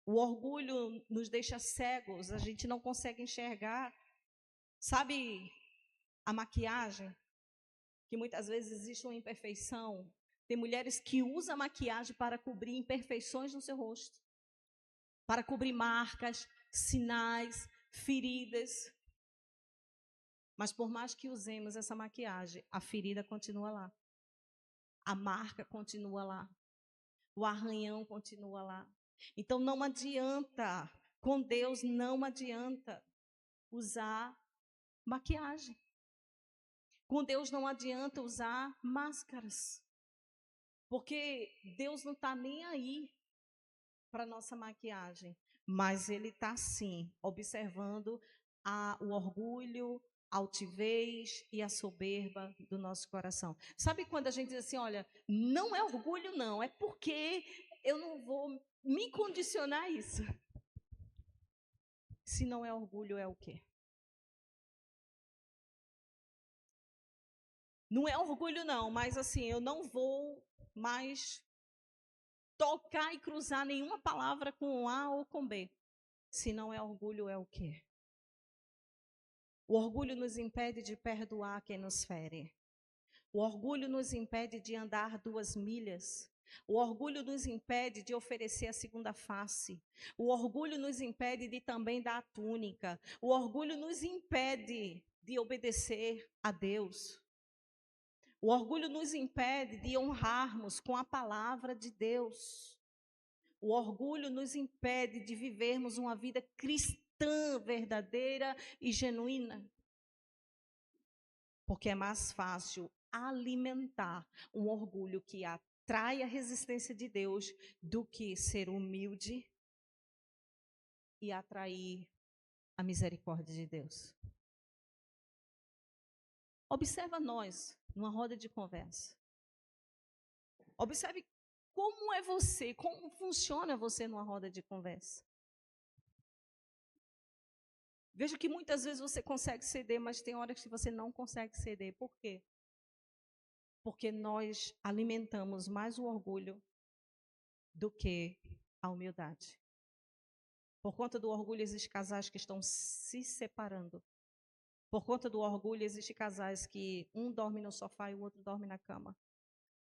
O orgulho nos deixa cegos, a gente não consegue enxergar. Sabe a maquiagem? Que muitas vezes existe uma imperfeição. Tem mulheres que usam a maquiagem para cobrir imperfeições no seu rosto. Para cobrir marcas, sinais, feridas. Mas por mais que usemos essa maquiagem, a ferida continua lá. A marca continua lá. O arranhão continua lá. Então não adianta, com Deus não adianta usar maquiagem. Com Deus não adianta usar máscaras. Porque Deus não está nem aí para a nossa maquiagem. Mas Ele está sim, observando o orgulho, a altivez e a soberba do nosso coração. Sabe quando a gente diz assim, olha, não é orgulho não, é porque eu não vou me condicionar a isso. Se não é orgulho, é o quê? Não é orgulho não, mas assim, eu não vou mais tocar e cruzar nenhuma palavra com A ou com B. Se não é orgulho, é o quê? O orgulho nos impede de perdoar quem nos fere. O orgulho nos impede de andar 2 milhas. O orgulho nos impede de oferecer a segunda face. O orgulho nos impede de também dar a túnica. O orgulho nos impede de obedecer a Deus. O orgulho nos impede de honrarmos com a palavra de Deus. O orgulho nos impede de vivermos uma vida cristã verdadeira e genuína. Porque é mais fácil alimentar um orgulho que atrai a resistência de Deus do que ser humilde e atrair a misericórdia de Deus. Observa nós numa roda de conversa. Observe como é você, como funciona você numa roda de conversa. Veja que muitas vezes você consegue ceder, mas tem horas que você não consegue ceder. Por quê? Porque nós alimentamos mais o orgulho do que a humildade. Por conta do orgulho, existem casais que estão se separando. Por conta do orgulho, existem casais que um dorme no sofá e o outro dorme na cama.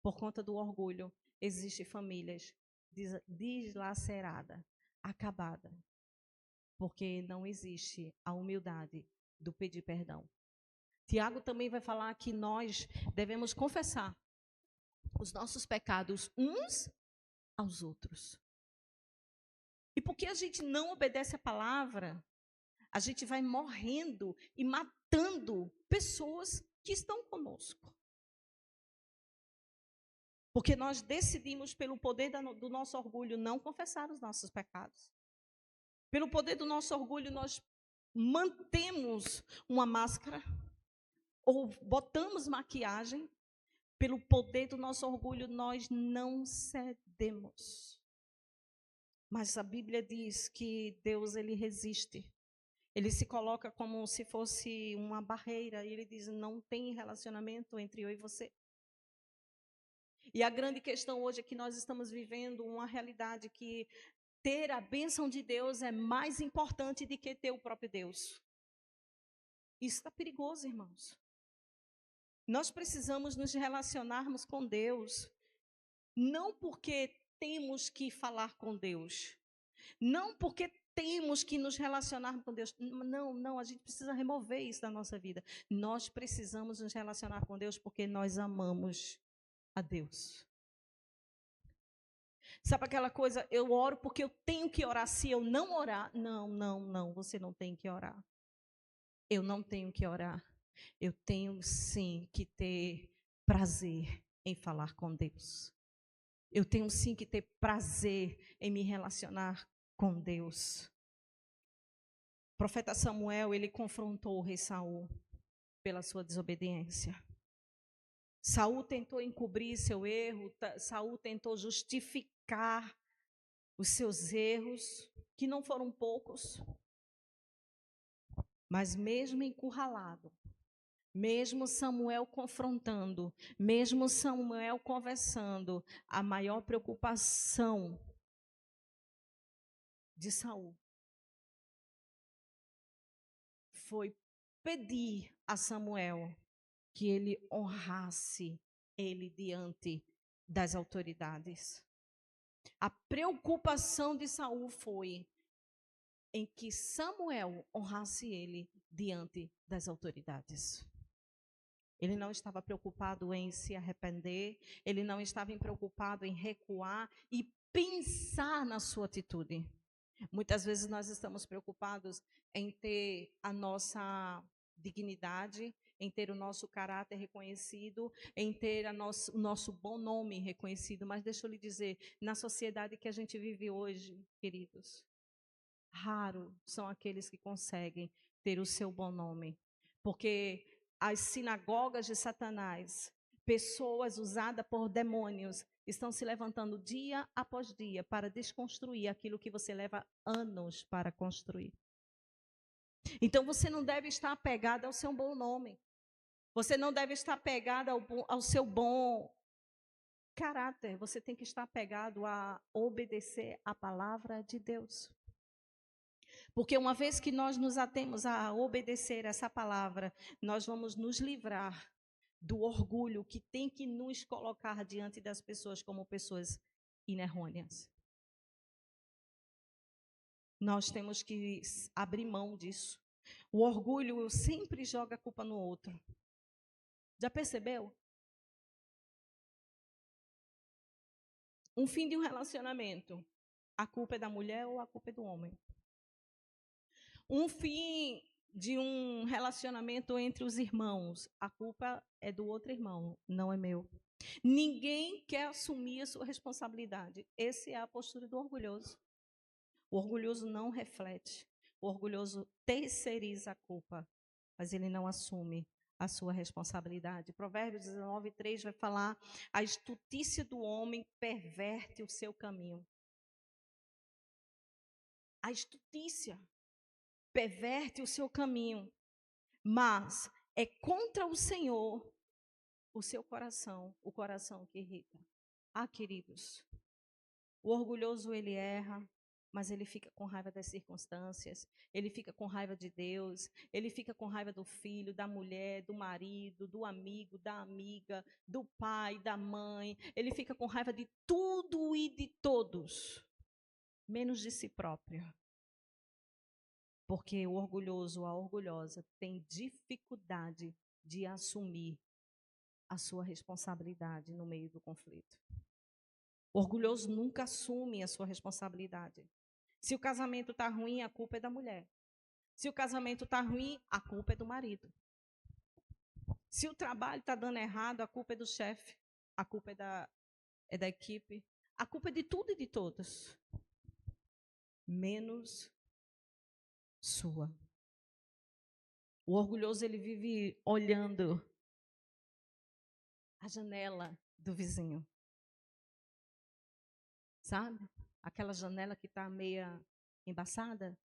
Por conta do orgulho, existem famílias deslaceradas, acabadas. Porque não existe a humildade do pedir perdão. Tiago também vai falar que nós devemos confessar os nossos pecados uns aos outros. E porque a gente não obedece a palavra, a gente vai morrendo e matando pessoas que estão conosco. Porque nós decidimos, pelo poder do nosso orgulho, não confessar os nossos pecados. Pelo poder do nosso orgulho, nós mantemos uma máscara ou botamos maquiagem. Pelo poder do nosso orgulho, nós não cedemos. Mas a Bíblia diz que Deus, ele resiste. Ele se coloca como se fosse uma barreira. E ele diz, não tem relacionamento entre eu e você. E a grande questão hoje é que nós estamos vivendo uma realidade que ter a bênção de Deus é mais importante do que ter o próprio Deus. Isso está perigoso, irmãos. Nós precisamos nos relacionarmos com Deus, não porque temos que falar com Deus, não porque temos que nos relacionar com Deus. Não, a gente precisa remover isso da nossa vida. Nós precisamos nos relacionar com Deus porque nós amamos a Deus. Sabe aquela coisa, eu oro porque eu tenho que orar, se eu não orar, não, você não tem que orar. Eu não tenho que orar. Eu tenho sim que ter prazer em falar com Deus. Eu tenho sim que ter prazer em me relacionar com Deus. O profeta Samuel, ele confrontou o rei Saul pela sua desobediência. Saul tentou encobrir seu erro, Saul tentou justificar os seus erros, que não foram poucos. Mas mesmo encurralado, mesmo Samuel confrontando, mesmo Samuel conversando, a maior preocupação de Saul foi pedir a Samuel que ele honrasse ele diante das autoridades. A preocupação de Saul foi em que Samuel honrasse ele diante das autoridades. Ele não estava preocupado em se arrepender, ele não estava preocupado em recuar e pensar na sua atitude. Muitas vezes nós estamos preocupados em ter a nossa dignidade, em ter o nosso caráter reconhecido, em ter o nosso bom nome reconhecido. Mas deixa eu lhe dizer, na sociedade que a gente vive hoje, queridos, raro são aqueles que conseguem ter o seu bom nome. Porque as sinagogas de Satanás, pessoas usadas por demônios, estão se levantando dia após dia para desconstruir aquilo que você leva anos para construir. Então você não deve estar apegado ao seu bom nome. Você não deve estar apegado ao seu bom caráter. Você tem que estar apegado a obedecer a palavra de Deus. Porque uma vez que nós nos atemos a obedecer essa palavra, nós vamos nos livrar do orgulho que tem que nos colocar diante das pessoas como pessoas inerrôneas. Nós temos que abrir mão disso. O orgulho sempre joga a culpa no outro. Já percebeu? Um fim de um relacionamento, a culpa é da mulher ou a culpa é do homem? Um fim de um relacionamento entre os irmãos, a culpa é do outro irmão, não é meu. Ninguém quer assumir a sua responsabilidade. Essa é a postura do orgulhoso. O orgulhoso não reflete. O orgulhoso terceiriza a culpa, mas ele não assume a sua responsabilidade. Provérbios 19:3 vai falar: a estutícia do homem perverte o seu caminho. A estutícia perverte o seu caminho, mas é contra o Senhor o seu coração, o coração que irrita. Ah, queridos, o orgulhoso ele erra, mas ele fica com raiva das circunstâncias, ele fica com raiva de Deus, ele fica com raiva do filho, da mulher, do marido, do amigo, da amiga, do pai, da mãe, ele fica com raiva de tudo e de todos, menos de si próprio. Porque o orgulhoso, a orgulhosa, tem dificuldade de assumir a sua responsabilidade no meio do conflito. O orgulhoso nunca assume a sua responsabilidade. Se o casamento está ruim, a culpa é da mulher. Se o casamento está ruim, a culpa é do marido. Se o trabalho está dando errado, a culpa é do chefe. A culpa é da equipe. A culpa é de tudo e de todos. Menos sua. O orgulhoso, ele vive olhando a janela do vizinho. Sabe? Aquela janela que está meia embaçada.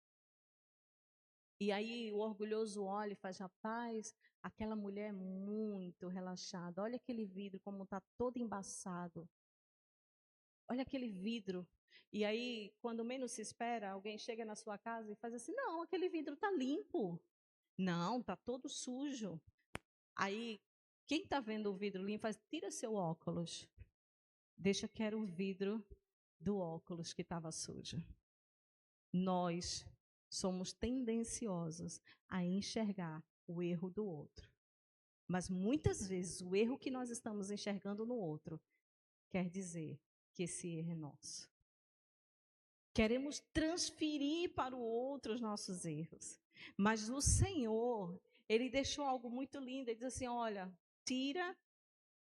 E aí o orgulhoso olha e faz: rapaz, aquela mulher é muito relaxada. Olha aquele vidro como está todo embaçado. Olha aquele vidro. E aí, quando menos se espera, alguém chega na sua casa e faz assim: não, aquele vidro está limpo. Não, está todo sujo. Aí, quem está vendo o vidro limpo faz: tira seu óculos. Deixa que era o vidro do óculos que estava sujo. Nós somos tendenciosos a enxergar o erro do outro. Mas muitas vezes o erro que nós estamos enxergando no outro quer dizer que esse erro é nosso. Queremos transferir para o outro os nossos erros. Mas o Senhor, Ele deixou algo muito lindo. Ele diz assim, olha, tira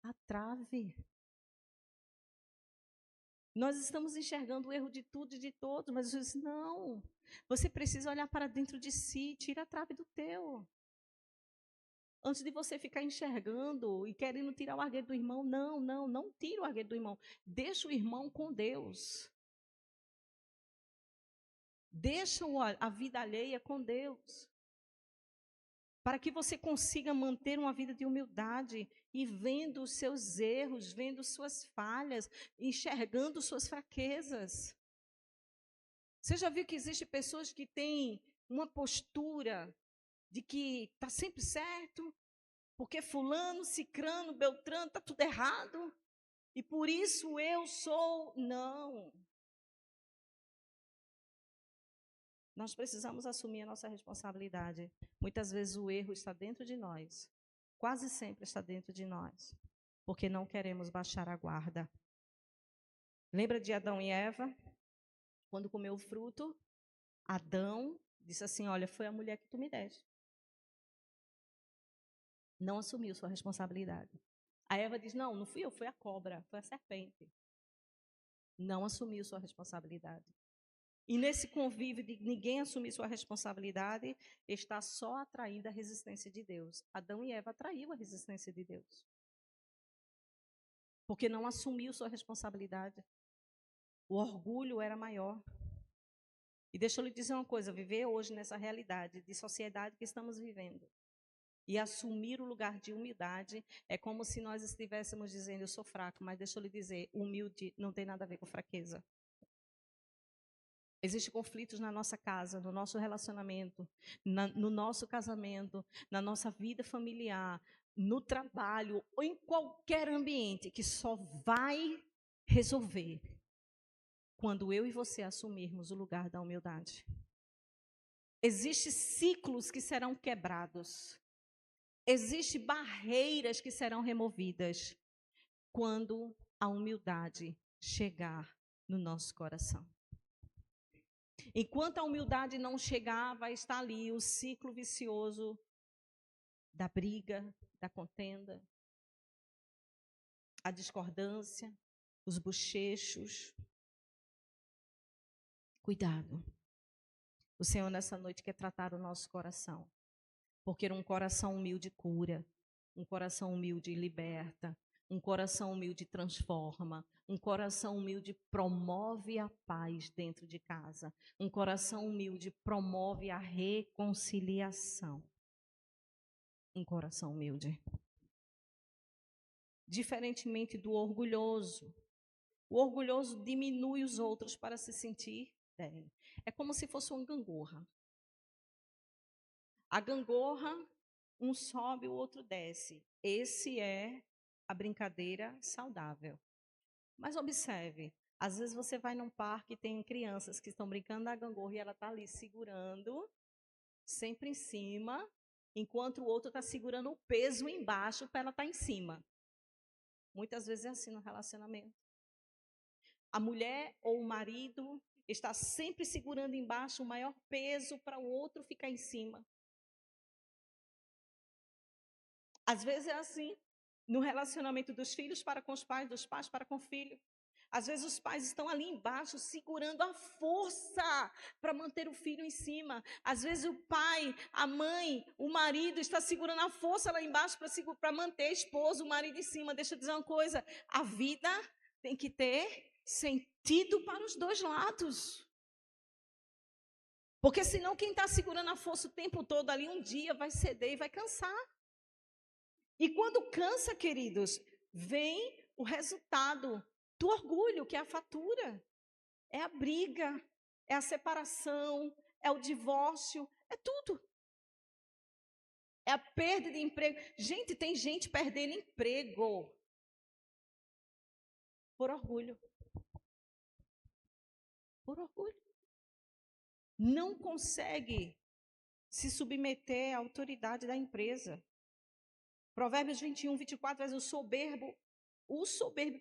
a trave. Nós estamos enxergando o erro de tudo e de todos, mas Jesus diz, não. Você precisa olhar para dentro de si, tira a trave do teu. Antes de você ficar enxergando e querendo tirar o arguedo do irmão, não tira o arguedo do irmão. Deixa o irmão com Deus. Deixa a vida alheia com Deus. Para que você consiga manter uma vida de humildade e vendo os seus erros, vendo suas falhas, enxergando suas fraquezas. Você já viu que existem pessoas que têm uma postura de que está sempre certo, porque fulano, cicrano, beltrano, está tudo errado, e por isso eu sou... Não. Nós precisamos assumir a nossa responsabilidade. Muitas vezes o erro está dentro de nós. Quase sempre está dentro de nós. Porque não queremos baixar a guarda. Lembra de Adão e Eva? Quando comeu o fruto, Adão disse assim, olha, foi a mulher que tu me deste. Não assumiu sua responsabilidade. A Eva diz, não fui eu, foi a cobra, foi a serpente. Não assumiu sua responsabilidade. E nesse convívio de ninguém assumir sua responsabilidade, está só atraindo a resistência de Deus. Adão e Eva atraiu a resistência de Deus. Porque não assumiu sua responsabilidade. O orgulho era maior. E deixa eu lhe dizer uma coisa, viver hoje nessa realidade de sociedade que estamos vivendo e assumir o lugar de humildade é como se nós estivéssemos dizendo, eu sou fraco, mas deixa eu lhe dizer, humilde não tem nada a ver com fraqueza. Existem conflitos na nossa casa, no nosso relacionamento, no nosso casamento, na nossa vida familiar, no trabalho ou em qualquer ambiente que só vai resolver quando eu e você assumirmos o lugar da humildade. Existem ciclos que serão quebrados. Existem barreiras que serão removidas quando a humildade chegar no nosso coração. Enquanto a humildade não chegar, vai estar ali o ciclo vicioso da briga, da contenda, a discordância, os bochechos. Cuidado. O Senhor nessa noite quer tratar o nosso coração. Porque um coração humilde cura, um coração humilde liberta, um coração humilde transforma, um coração humilde promove a paz dentro de casa, um coração humilde promove a reconciliação. Um coração humilde. Diferentemente do orgulhoso. O orgulhoso diminui os outros para se sentir bem. É como se fosse uma gangorra. A gangorra, um sobe, o outro desce. Esse é a brincadeira saudável. Mas observe, às vezes você vai num parque e tem crianças que estão brincando na gangorra e ela está ali segurando, sempre em cima, enquanto o outro está segurando o peso embaixo para ela estar em cima. Muitas vezes é assim no relacionamento. A mulher ou o marido está sempre segurando embaixo o maior peso para o outro ficar em cima. Às vezes é assim, no relacionamento dos filhos para com os pais, dos pais para com o filho. Às vezes os pais estão ali embaixo segurando a força para manter o filho em cima. Às vezes o pai, a mãe, o marido está segurando a força lá embaixo para manter a esposa, o marido em cima. Deixa eu dizer uma coisa, a vida tem que ter sentido para os dois lados. Porque senão quem está segurando a força o tempo todo ali um dia vai ceder e vai cansar. E quando cansa, queridos, vem o resultado do orgulho, que é a fatura. É a briga, é a separação, é o divórcio, é tudo. É a perda de emprego. Gente, tem gente perdendo emprego por orgulho. Por orgulho. Não consegue se submeter à autoridade da empresa. Provérbios 21, 24, o soberbo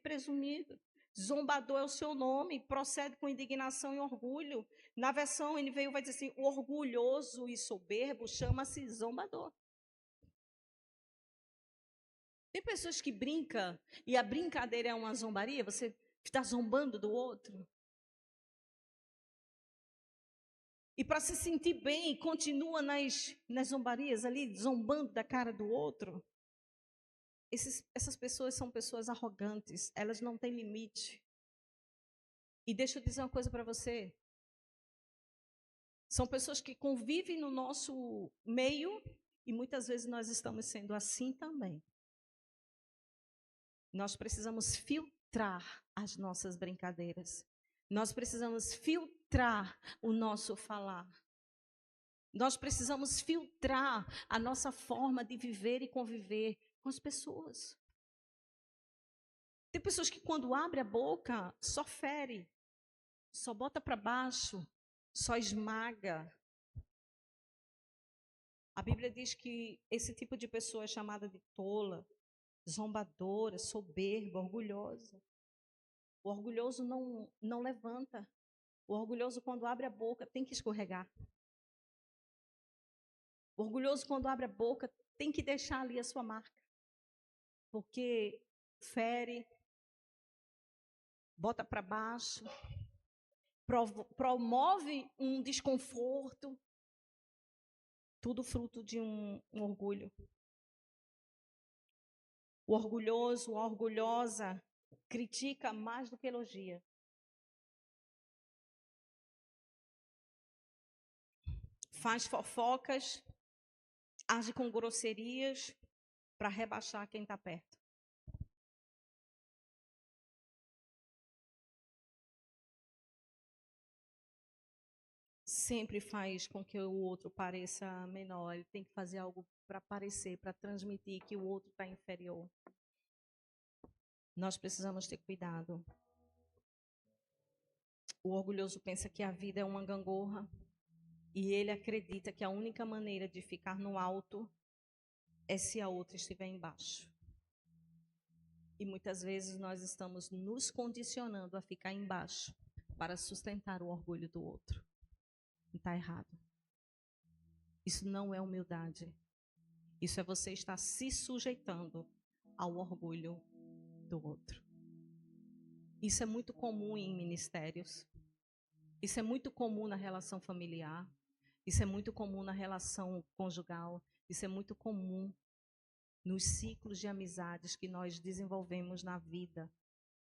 presumido. Zombador é o seu nome, procede com indignação e orgulho. Na versão NVI vai dizer assim, o orgulhoso e soberbo chama-se zombador. Tem pessoas que brincam e a brincadeira é uma zombaria, você está zombando do outro. E para se sentir bem, continua nas zombarias ali, zombando da cara do outro. Essas pessoas são pessoas arrogantes, elas não têm limite. E deixa eu dizer uma coisa para você. São pessoas que convivem no nosso meio e muitas vezes nós estamos sendo assim também. Nós precisamos filtrar as nossas brincadeiras. Nós precisamos filtrar o nosso falar. Nós precisamos filtrar a nossa forma de viver e conviver com as pessoas. Tem pessoas que quando abre a boca, só fere, só bota para baixo, só esmaga. A Bíblia diz que esse tipo de pessoa é chamada de tola, zombadora, soberba, orgulhosa. O orgulhoso não levanta. O orgulhoso, quando abre a boca, tem que escorregar. O orgulhoso, quando abre a boca, tem que deixar ali a sua marca. Porque fere, bota para baixo, promove um desconforto, tudo fruto de um orgulho. O orgulhoso, a orgulhosa, critica mais do que elogia. Faz fofocas, age com grosserias para rebaixar quem está perto. Sempre faz com que o outro pareça menor. Ele tem que fazer algo para parecer, para transmitir que o outro está inferior. Nós precisamos ter cuidado. O orgulhoso pensa que a vida é uma gangorra e ele acredita que a única maneira de ficar no alto é se a outra estiver embaixo. E muitas vezes nós estamos nos condicionando a ficar embaixo para sustentar o orgulho do outro. Está errado. Isso não é humildade. Isso é você estar se sujeitando ao orgulho do outro. Isso é muito comum em ministérios. Isso é muito comum na relação familiar. Isso é muito comum na relação conjugal. Isso é muito comum nos ciclos de amizades que nós desenvolvemos na vida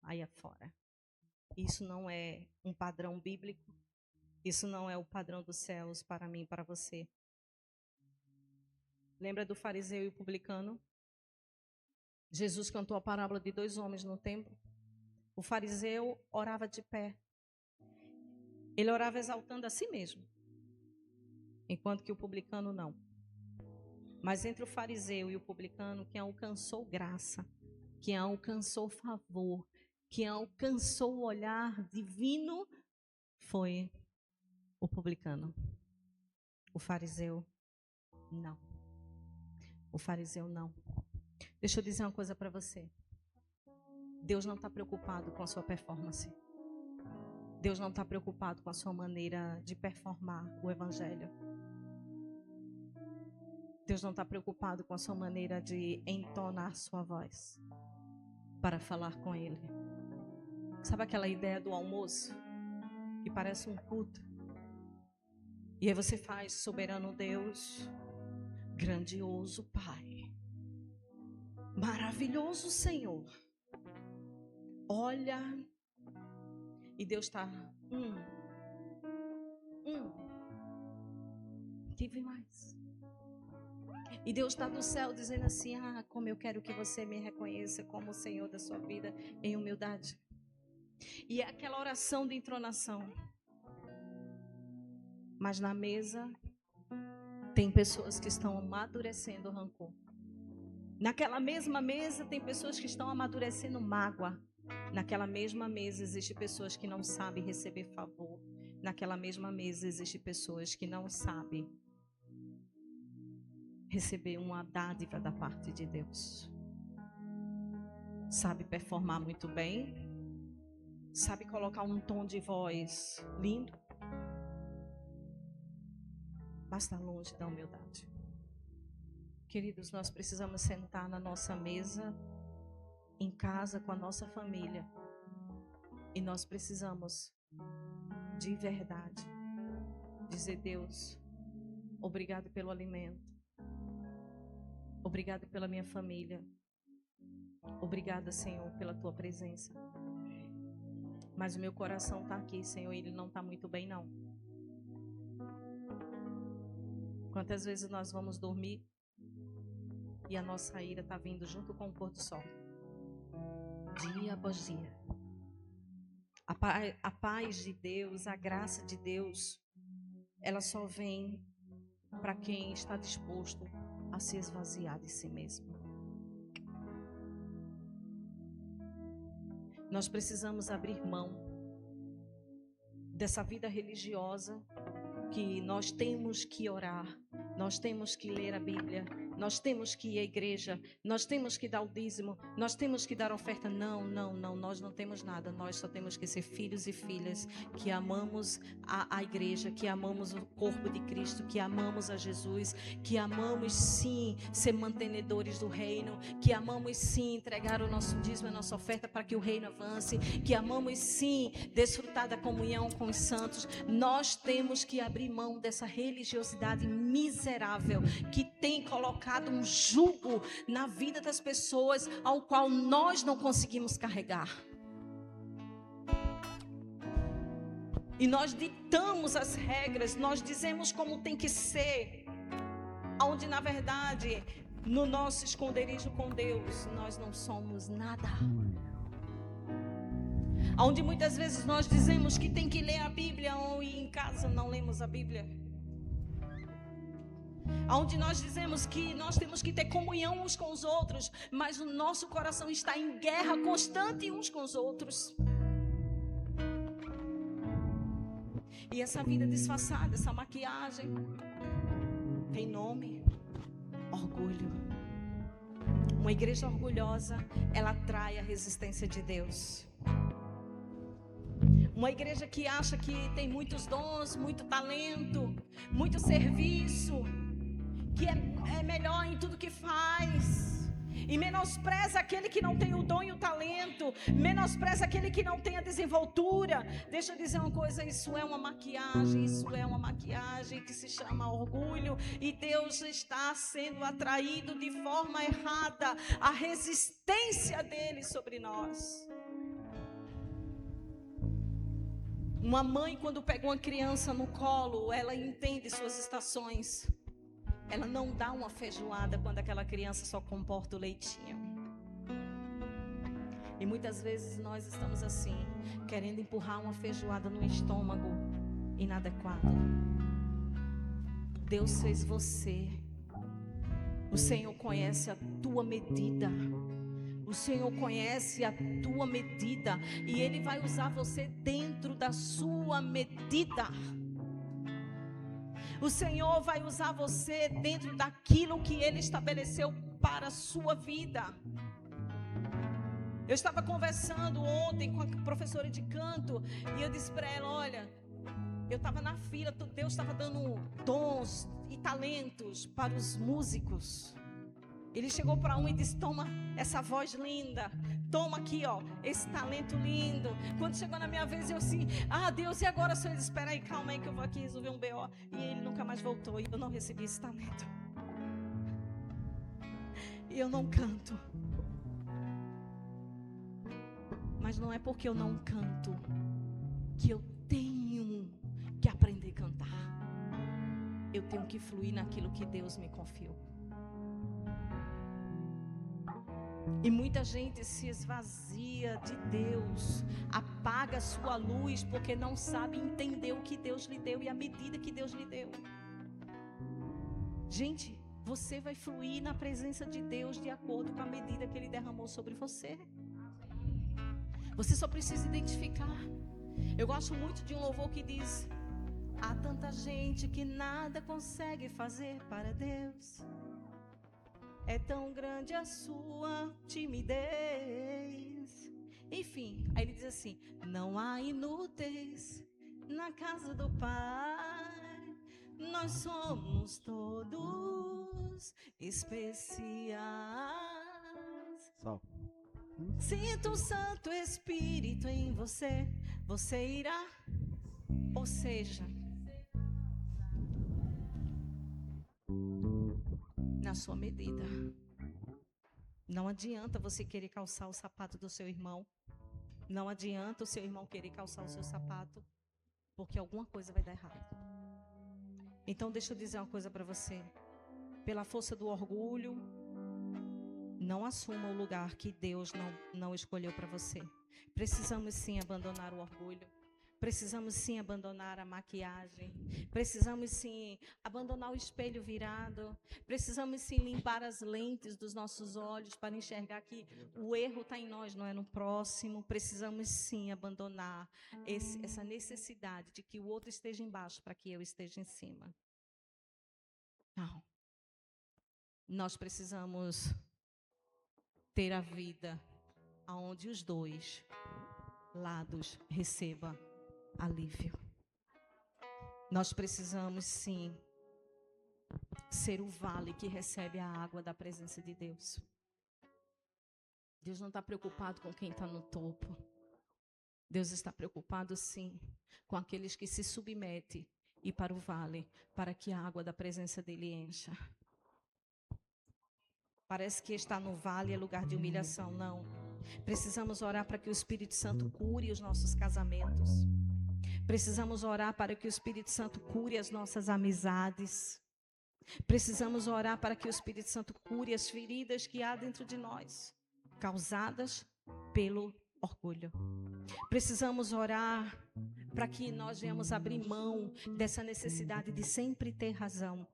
aí afora. Isso não é um padrão bíblico. Isso não é o padrão dos céus para mim e para você. Lembra do fariseu e o publicano? Jesus cantou a parábola de 2 homens no templo. O fariseu orava de pé. Ele orava exaltando a si mesmo, enquanto que o publicano não. Mas entre o fariseu e o publicano, quem alcançou graça, quem alcançou favor, quem alcançou o olhar divino foi o publicano. O fariseu não. O fariseu não. Deixa eu dizer uma coisa para você. Deus não está preocupado com a sua performance. Deus não está preocupado com a sua maneira de performar o evangelho. Deus não está preocupado com a sua maneira de entonar sua voz para falar com Ele. Sabe aquela ideia do almoço? Que parece um culto. E aí você faz: soberano Deus, grandioso Pai, maravilhoso Senhor. Olha, e Deus está, tive mais. E Deus está do céu dizendo assim: como eu quero que você me reconheça como o Senhor da sua vida em humildade. E é aquela oração de entronação. Mas na mesa tem pessoas que estão amadurecendo o rancor. Naquela mesma mesa tem pessoas que estão amadurecendo mágoa. Naquela mesma mesa existe pessoas que não sabem receber favor. Naquela mesma mesa existe pessoas que não sabem receber uma dádiva da parte de Deus. Sabe performar muito bem, sabe colocar um tom de voz lindo, mas está longe da humildade. Queridos, nós precisamos sentar na nossa mesa, em casa, com a nossa família. E nós precisamos, de verdade, dizer: Deus, obrigado pelo alimento. Obrigado pela minha família. Obrigada, Senhor, pela tua presença. Mas o meu coração está aqui, Senhor, e ele não está muito bem, não. Quantas vezes nós vamos dormir e a nossa ira está vindo junto com o pôr do sol, dia após dia. A paz de Deus, a graça de Deus, ela só vem para quem está disposto a se esvaziar de si mesmo. Nós precisamos abrir mão dessa vida religiosa que nós temos que orar, nós temos que ler a Bíblia, nós temos que ir à igreja, nós temos que dar o dízimo, nós temos que dar oferta. Não, nós não temos nada. Nós só temos que ser filhos e filhas que amamos a igreja, que amamos o corpo de Cristo, que amamos a Jesus, que amamos sim ser mantenedores do reino, que amamos sim entregar o nosso dízimo e a nossa oferta para que o reino avance, que amamos sim desfrutar da comunhão com os santos. Nós temos que abrir mão dessa religiosidade miserável que tem colocado um jugo na vida das pessoas ao qual nós não conseguimos carregar. E nós ditamos as regras, nós dizemos como tem que ser, onde na verdade, no nosso esconderijo com Deus, nós não somos nada. Onde muitas vezes nós dizemos que tem que ler a Bíblia e em casa não lemos a Bíblia. Onde nós dizemos que nós temos que ter comunhão uns com os outros, mas o nosso coração está em guerra constante uns com os outros. E essa vida disfarçada, essa maquiagem, tem nome: orgulho. Uma igreja orgulhosa, ela atrai a resistência de Deus. Uma igreja que acha que tem muitos dons, muito talento, muito serviço, que é melhor em tudo que faz, e menospreza aquele que não tem o dom e o talento, menospreza aquele que não tem a desenvoltura. Deixa eu dizer uma coisa: isso é uma maquiagem que se chama orgulho, e Deus está sendo atraído de forma errada, a resistência dele sobre nós. Uma mãe, quando pega uma criança no colo, ela entende suas estações. Ela não dá uma feijoada quando aquela criança só comporta o leitinho. E muitas vezes nós estamos assim, querendo empurrar uma feijoada no estômago inadequado. Deus fez você. O Senhor conhece a tua medida. O Senhor conhece a tua medida. E Ele vai usar você dentro da sua medida. O Senhor vai usar você dentro daquilo que Ele estabeleceu para a sua vida. Eu estava conversando ontem com a professora de canto e eu disse para ela: olha, eu estava na fila, Deus estava dando dons e talentos para os músicos. Ele chegou para um e disse: toma essa voz linda, toma aqui, ó, esse talento lindo. Quando chegou na minha vez, eu assim: ah, Deus, e agora? Senhor disse: espera aí, calma aí que eu vou aqui resolver um BO. E ele nunca mais voltou, e eu não recebi esse talento. E eu não canto. Mas não é porque eu não canto que eu tenho que aprender a cantar. Eu tenho que fluir naquilo que Deus me confiou. E muita gente se esvazia de Deus, apaga a sua luz porque não sabe entender o que Deus lhe deu e a medida que Deus lhe deu. Gente, você vai fluir na presença de Deus de acordo com a medida que Ele derramou sobre você. Você só precisa identificar. Eu gosto muito de um louvor que diz: há tanta gente que nada consegue fazer para Deus. É tão grande a sua timidez Enfim, aí ele diz assim: não há inúteis na casa do Pai, nós somos todos especiais. Só. Sinto o Santo Espírito em você, você irá, ou seja, na sua medida. Não adianta você querer calçar o sapato do seu irmão. Não adianta o seu irmão querer calçar o seu sapato, porque alguma coisa vai dar errado. Então deixa eu dizer uma coisa para você. Pela força do orgulho, não assuma o lugar que Deus não escolheu para você. Precisamos sim abandonar o orgulho. Precisamos sim abandonar a maquiagem. Precisamos sim abandonar o espelho virado. Precisamos sim limpar as lentes dos nossos olhos para enxergar que o erro está em nós, não é no próximo. Precisamos sim abandonar essa necessidade de que o outro esteja embaixo para que eu esteja em cima. Não. Nós precisamos ter a vida onde os dois lados recebam alívio. Nós precisamos sim ser o vale que recebe a água da presença de Deus. Deus não está preocupado com quem está no topo. Deus está preocupado sim com aqueles que se submetem e para o vale, para que a água da presença dele encha. Parece que estar no vale é lugar de humilhação, não. Precisamos orar para que o Espírito Santo cure os nossos casamentos. Precisamos orar para que o Espírito Santo cure as nossas amizades. Precisamos orar para que o Espírito Santo cure as feridas que há dentro de nós, causadas pelo orgulho. Precisamos orar para que nós venhamos abrir mão dessa necessidade de sempre ter razão,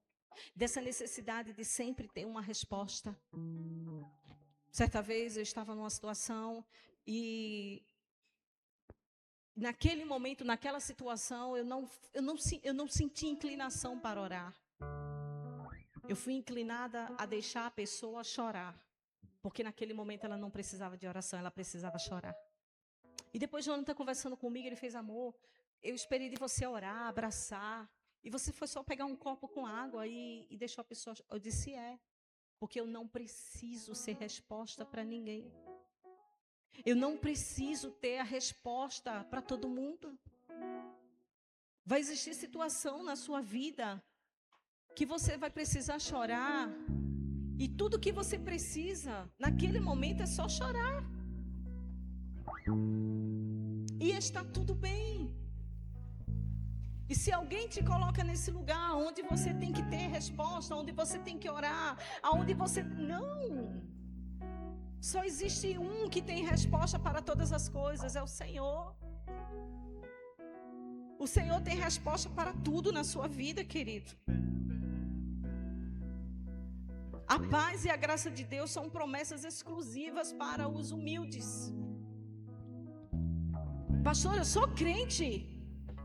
dessa necessidade de sempre ter uma resposta. Certa vez eu estava numa situação e naquele momento, naquela situação, eu não senti inclinação para orar. Eu fui inclinada a deixar a pessoa chorar, porque naquele momento ela não precisava de oração, ela precisava chorar. E depois Jonathan conversando comigo, ele fez: amor, eu esperei de você orar, abraçar, e você foi só pegar um copo com água e deixou a pessoa. Eu disse: porque eu não preciso ser resposta para ninguém. Eu não preciso ter a resposta para todo mundo. Vai existir situação na sua vida que você vai precisar chorar. E tudo que você precisa naquele momento é só chorar. E está tudo bem. E se alguém te coloca nesse lugar onde você tem que ter resposta, onde você tem que orar, aonde você... Não! Só existe um que tem resposta para todas as coisas, é o Senhor. O Senhor tem resposta para tudo na sua vida, querido. A paz e a graça de Deus são promessas exclusivas para os humildes. Pastor, eu sou crente.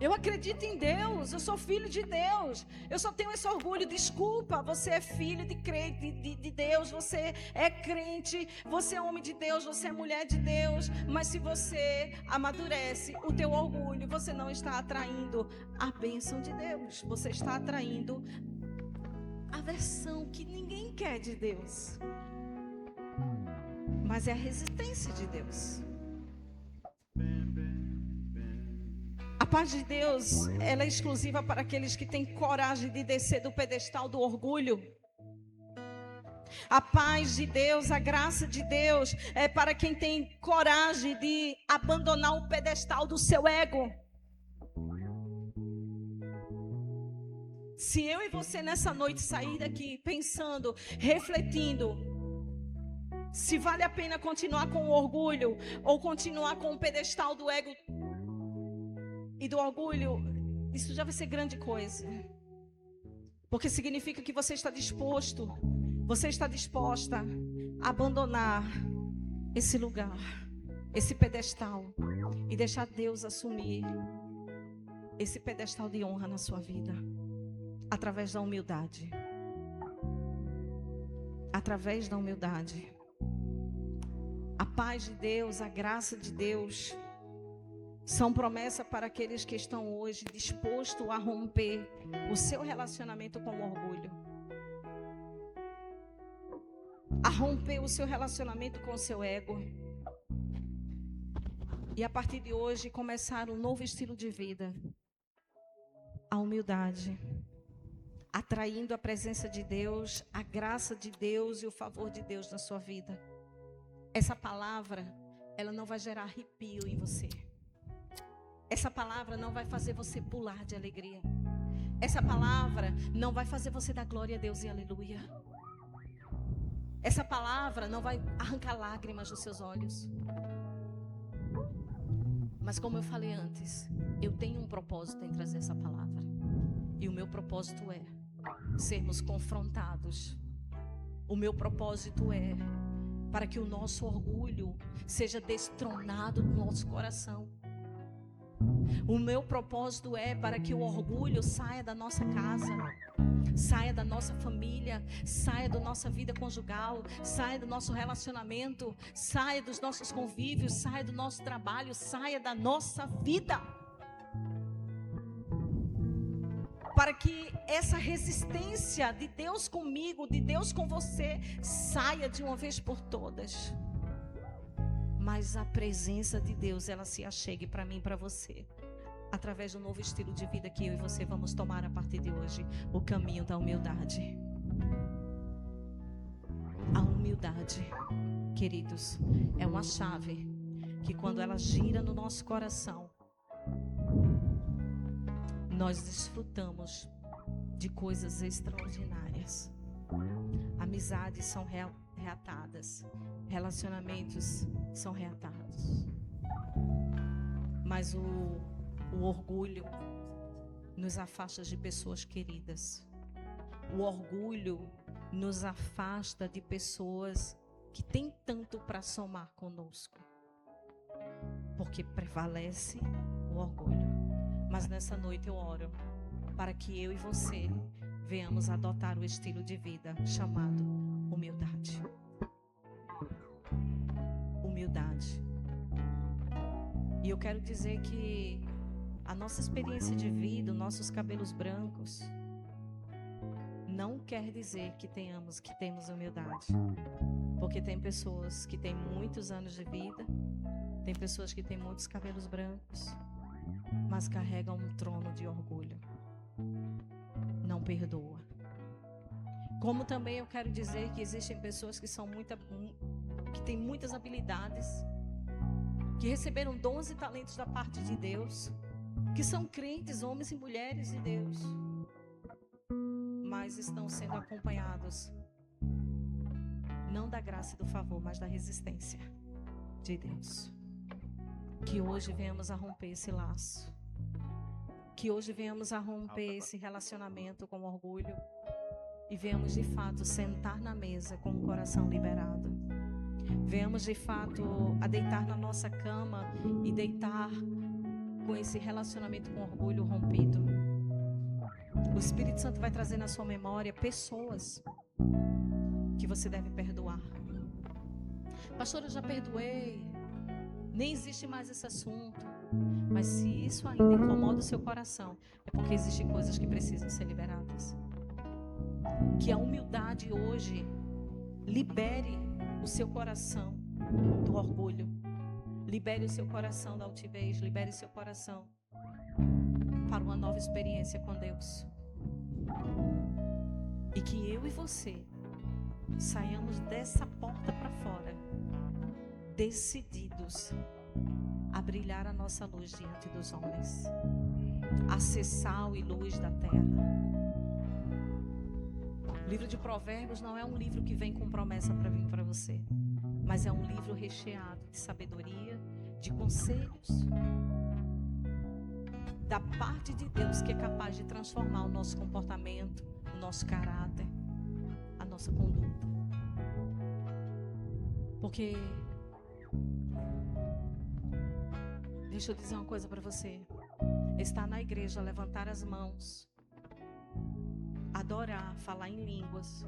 Eu acredito em Deus, eu sou filho de Deus, eu só tenho esse orgulho. Desculpa, você é filho de Deus, você é crente, você é homem de Deus, você é mulher de Deus, mas se você amadurece o teu orgulho, você não está atraindo a bênção de Deus, você está atraindo a versão que ninguém quer de Deus, mas é a resistência de Deus. A paz de Deus, ela é exclusiva para aqueles que têm coragem de descer do pedestal do orgulho. A paz de Deus, a graça de Deus é para quem tem coragem de abandonar o pedestal do seu ego. Se eu e você nessa noite sair daqui pensando, refletindo, se vale a pena continuar com o orgulho ou continuar com o pedestal do ego e do orgulho, isso já vai ser grande coisa. Porque significa que você está disposto, você está disposta a abandonar esse lugar, esse pedestal, e deixar Deus assumir esse pedestal de honra na sua vida, através da humildade. Através da humildade. A paz de Deus, a graça de Deus são promessa para aqueles que estão hoje dispostos a romper o seu relacionamento com o orgulho, a romper o seu relacionamento com o seu ego, e a partir de hoje começar um novo estilo de vida, a humildade, atraindo a presença de Deus, a graça de Deus e o favor de Deus na sua vida. Essa palavra, ela não vai gerar arrepio em você. Essa palavra não vai fazer você pular de alegria. Essa palavra não vai fazer você dar glória a Deus e aleluia. Essa palavra não vai arrancar lágrimas dos seus olhos. Mas como eu falei antes, eu tenho um propósito em trazer essa palavra. E o meu propósito é sermos confrontados. O meu propósito é para que o nosso orgulho seja destronado do nosso coração. O meu propósito é para que o orgulho saia da nossa casa, saia da nossa família, saia da nossa vida conjugal, saia do nosso relacionamento, saia dos nossos convívios, saia do nosso trabalho, saia da nossa vida. Para que essa resistência de Deus comigo, de Deus com você, saia de uma vez por todas. Mas a presença de Deus, ela se achegue para mim e para você, através do novo estilo de vida que eu e você vamos tomar a partir de hoje, o caminho da humildade. A humildade, queridos, é uma chave que quando ela gira no nosso coração, nós desfrutamos de coisas extraordinárias. Amizades são reatadas, relacionamentos são reatados. Mas o orgulho nos afasta de pessoas queridas. O orgulho nos afasta de pessoas que têm tanto para somar conosco. Porque prevalece o orgulho. Mas nessa noite eu oro para que eu e você venhamos adotar o estilo de vida chamado humildade. Humildade. E eu quero dizer que a nossa experiência de vida, os nossos cabelos brancos, não quer dizer que temos humildade. Porque tem pessoas que têm muitos anos de vida, tem pessoas que têm muitos cabelos brancos, mas carregam um trono de orgulho. Não perdoa. Como também eu quero dizer que existem pessoas que que têm muitas habilidades, que receberam dons e talentos da parte de Deus, que são crentes, homens e mulheres de Deus, mas estão sendo acompanhados não da graça e do favor, mas da resistência de Deus. Que hoje venhamos a romper esse laço, que hoje venhamos a romper esse relacionamento com orgulho e venhamos de fato sentar na mesa com o coração liberado. Venhamos de fato a deitar na nossa cama e deitar com esse relacionamento com orgulho rompido. O Espírito Santo vai trazer na sua memória pessoas que você deve perdoar. Pastor, eu já perdoei, nem existe mais esse assunto. Mas se isso ainda incomoda o seu coração, é porque existem coisas que precisam ser liberadas. Que a humildade hoje libere o seu coração do orgulho, libere o seu coração da altivez, libere o seu coração para uma nova experiência com Deus. E que eu e você saiamos dessa porta para fora decididos a brilhar a nossa luz diante dos homens, a ser sal e luz da terra. O livro de Provérbios não é um livro que vem com promessa para vir para você, mas é um livro recheado de sabedoria, de conselhos da parte de Deus, que é capaz de transformar o nosso comportamento, o nosso caráter, a nossa conduta. Porque deixa eu dizer uma coisa para você. Estar na igreja, levantar as mãos, adorar, falar em línguas,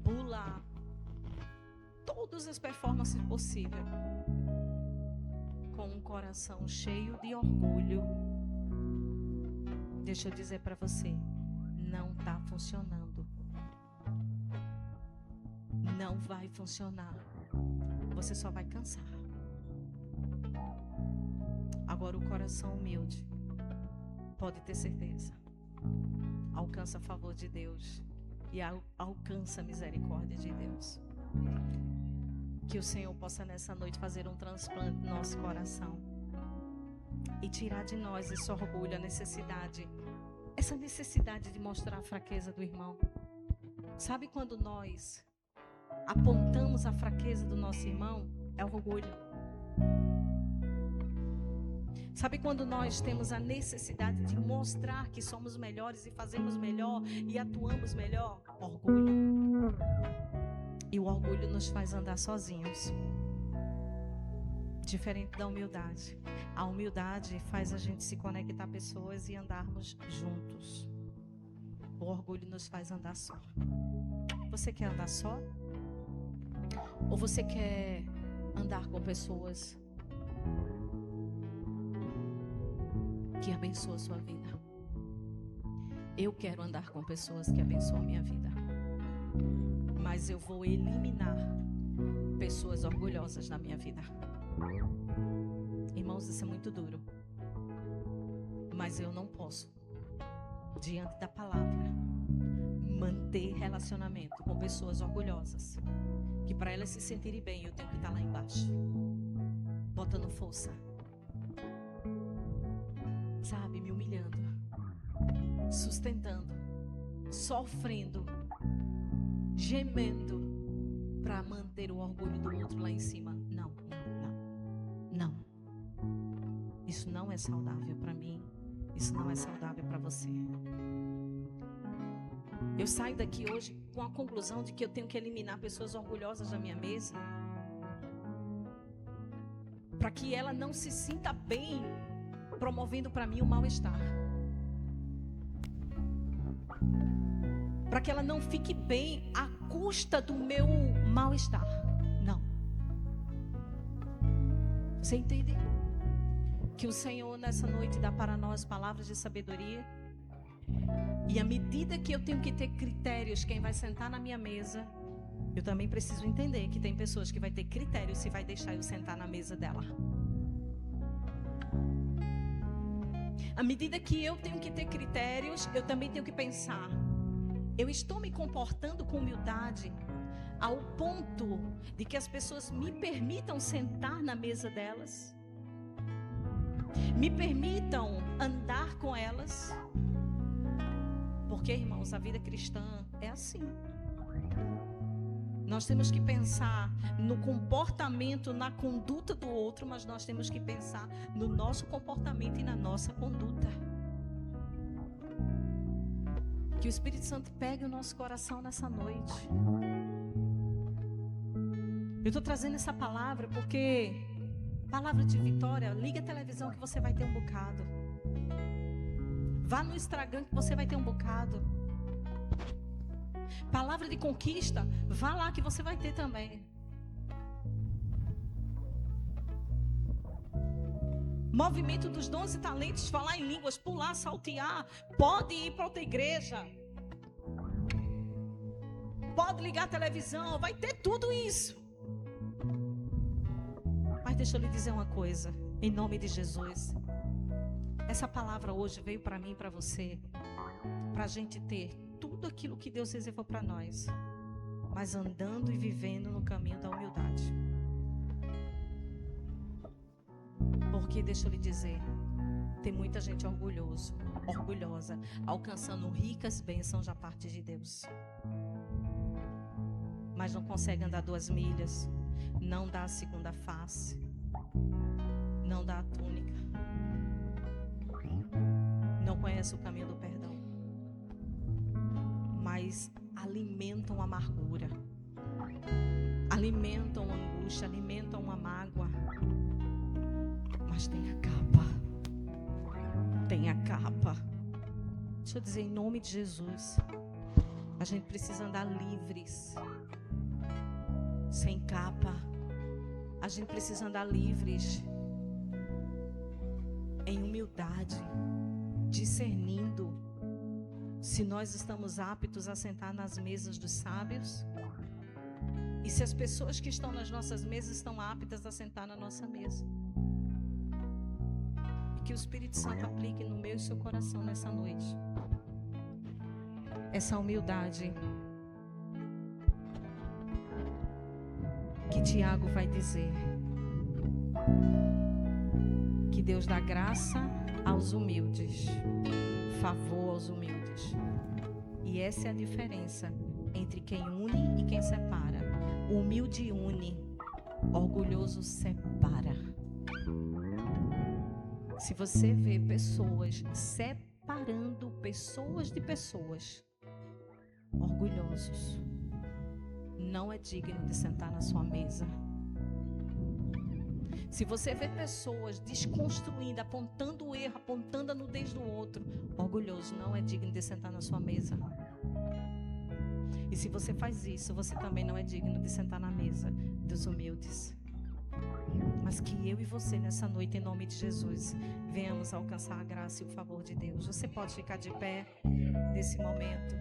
pular, todas as performances possíveis, com um coração cheio de orgulho, deixa eu dizer para você, não está funcionando. Não vai funcionar. Você só vai cansar. Agora, o coração humilde, pode ter certeza, alcança a favor de Deus e alcança a misericórdia de Deus. Que o Senhor possa nessa noite fazer um transplante no nosso coração e tirar de nós esse orgulho, essa necessidade de mostrar a fraqueza do irmão. Sabe quando nós apontamos a fraqueza do nosso irmão? É orgulho. Sabe quando nós temos a necessidade de mostrar que somos melhores e fazemos melhor e atuamos melhor? Orgulho. E o orgulho nos faz andar sozinhos. Diferente da humildade. A humildade faz a gente se conectar a pessoas e andarmos juntos. O orgulho nos faz andar só. Você quer andar só? Ou você quer andar com pessoas que abençoam a sua vida? Eu quero andar com pessoas que abençoam a minha vida. Mas eu vou eliminar pessoas orgulhosas na minha vida. Irmãos, isso é muito duro. Mas eu não posso, diante da palavra, manter relacionamento com pessoas orgulhosas. Que para elas se sentirem bem, eu tenho que estar lá embaixo, botando força, sabe, me humilhando, sustentando, sofrendo, gemendo, para manter o orgulho do outro lá em cima. Não. Isso não é saudável para mim. Isso não é saudável para você. Eu saio daqui hoje com a conclusão de que eu tenho que eliminar pessoas orgulhosas da minha mesa, para que ela não se sinta bem promovendo para mim o mal-estar, para que ela não fique bem à custa do meu mal-estar. Não. Você entende? Que o Senhor nessa noite dá para nós palavras de sabedoria. E à medida que eu tenho que ter critérios, quem vai sentar na minha mesa, eu também preciso entender que tem pessoas que vai ter critérios se vai deixar eu sentar na mesa dela. À medida que eu tenho que ter critérios, eu também tenho que pensar: eu estou me comportando com humildade ao ponto de que as pessoas me permitam sentar na mesa delas? Me permitam andar com elas? Porque, irmãos, a vida cristã é assim. Nós temos que pensar no comportamento, na conduta do outro, mas nós temos que pensar no nosso comportamento e na nossa conduta. Que o Espírito Santo pegue o nosso coração nessa noite. Eu estou trazendo essa palavra porque, palavra de vitória, liga a televisão que você vai ter um bocado. Vá no Instagram que você vai ter um bocado. Palavra de conquista, vá lá que você vai ter também. Movimento dos 12 talentos, falar em línguas, pular, saltear, pode ir para outra igreja, pode ligar a televisão, vai ter tudo isso. Mas deixa eu lhe dizer uma coisa, em nome de Jesus. Essa palavra hoje veio para mim e para você, para a gente ter tudo aquilo que Deus reservou para nós, mas andando e vivendo no caminho da humildade. Porque, deixa eu lhe dizer, tem muita gente orgulhosa, alcançando ricas bênçãos da parte de Deus, mas não consegue andar 2 milhas, não dá a segunda face, não dá a túnica, não conhece o caminho do perdão, mas alimentam amargura, alimentam angústia, alimentam uma mágoa. Mas tem a capa. Tem a capa. Deixa eu dizer, em nome de Jesus, a gente precisa andar livres, sem capa. A gente precisa andar livres, em humildade, discernindo se nós estamos aptos a sentar nas mesas dos sábios e se as pessoas que estão nas nossas mesas estão aptas a sentar na nossa mesa. E que o Espírito Santo aplique no meu e seu coração nessa noite essa humildade que Tiago vai dizer, que Deus dá graça aos humildes, favor aos humildes. E essa é a diferença entre quem une e quem separa. O humilde une, orgulhoso separa. Se você vê pessoas separando pessoas de pessoas, orgulhosos, não é digno de sentar na sua mesa. Se você vê pessoas desconstruindo, apontando o erro, apontando a nudez do outro, orgulhoso, não é digno de sentar na sua mesa. E se você faz isso, você também não é digno de sentar na mesa dos humildes. Mas que eu e você nessa noite, em nome de Jesus, venhamos alcançar a graça e o favor de Deus. Você pode ficar de pé nesse momento.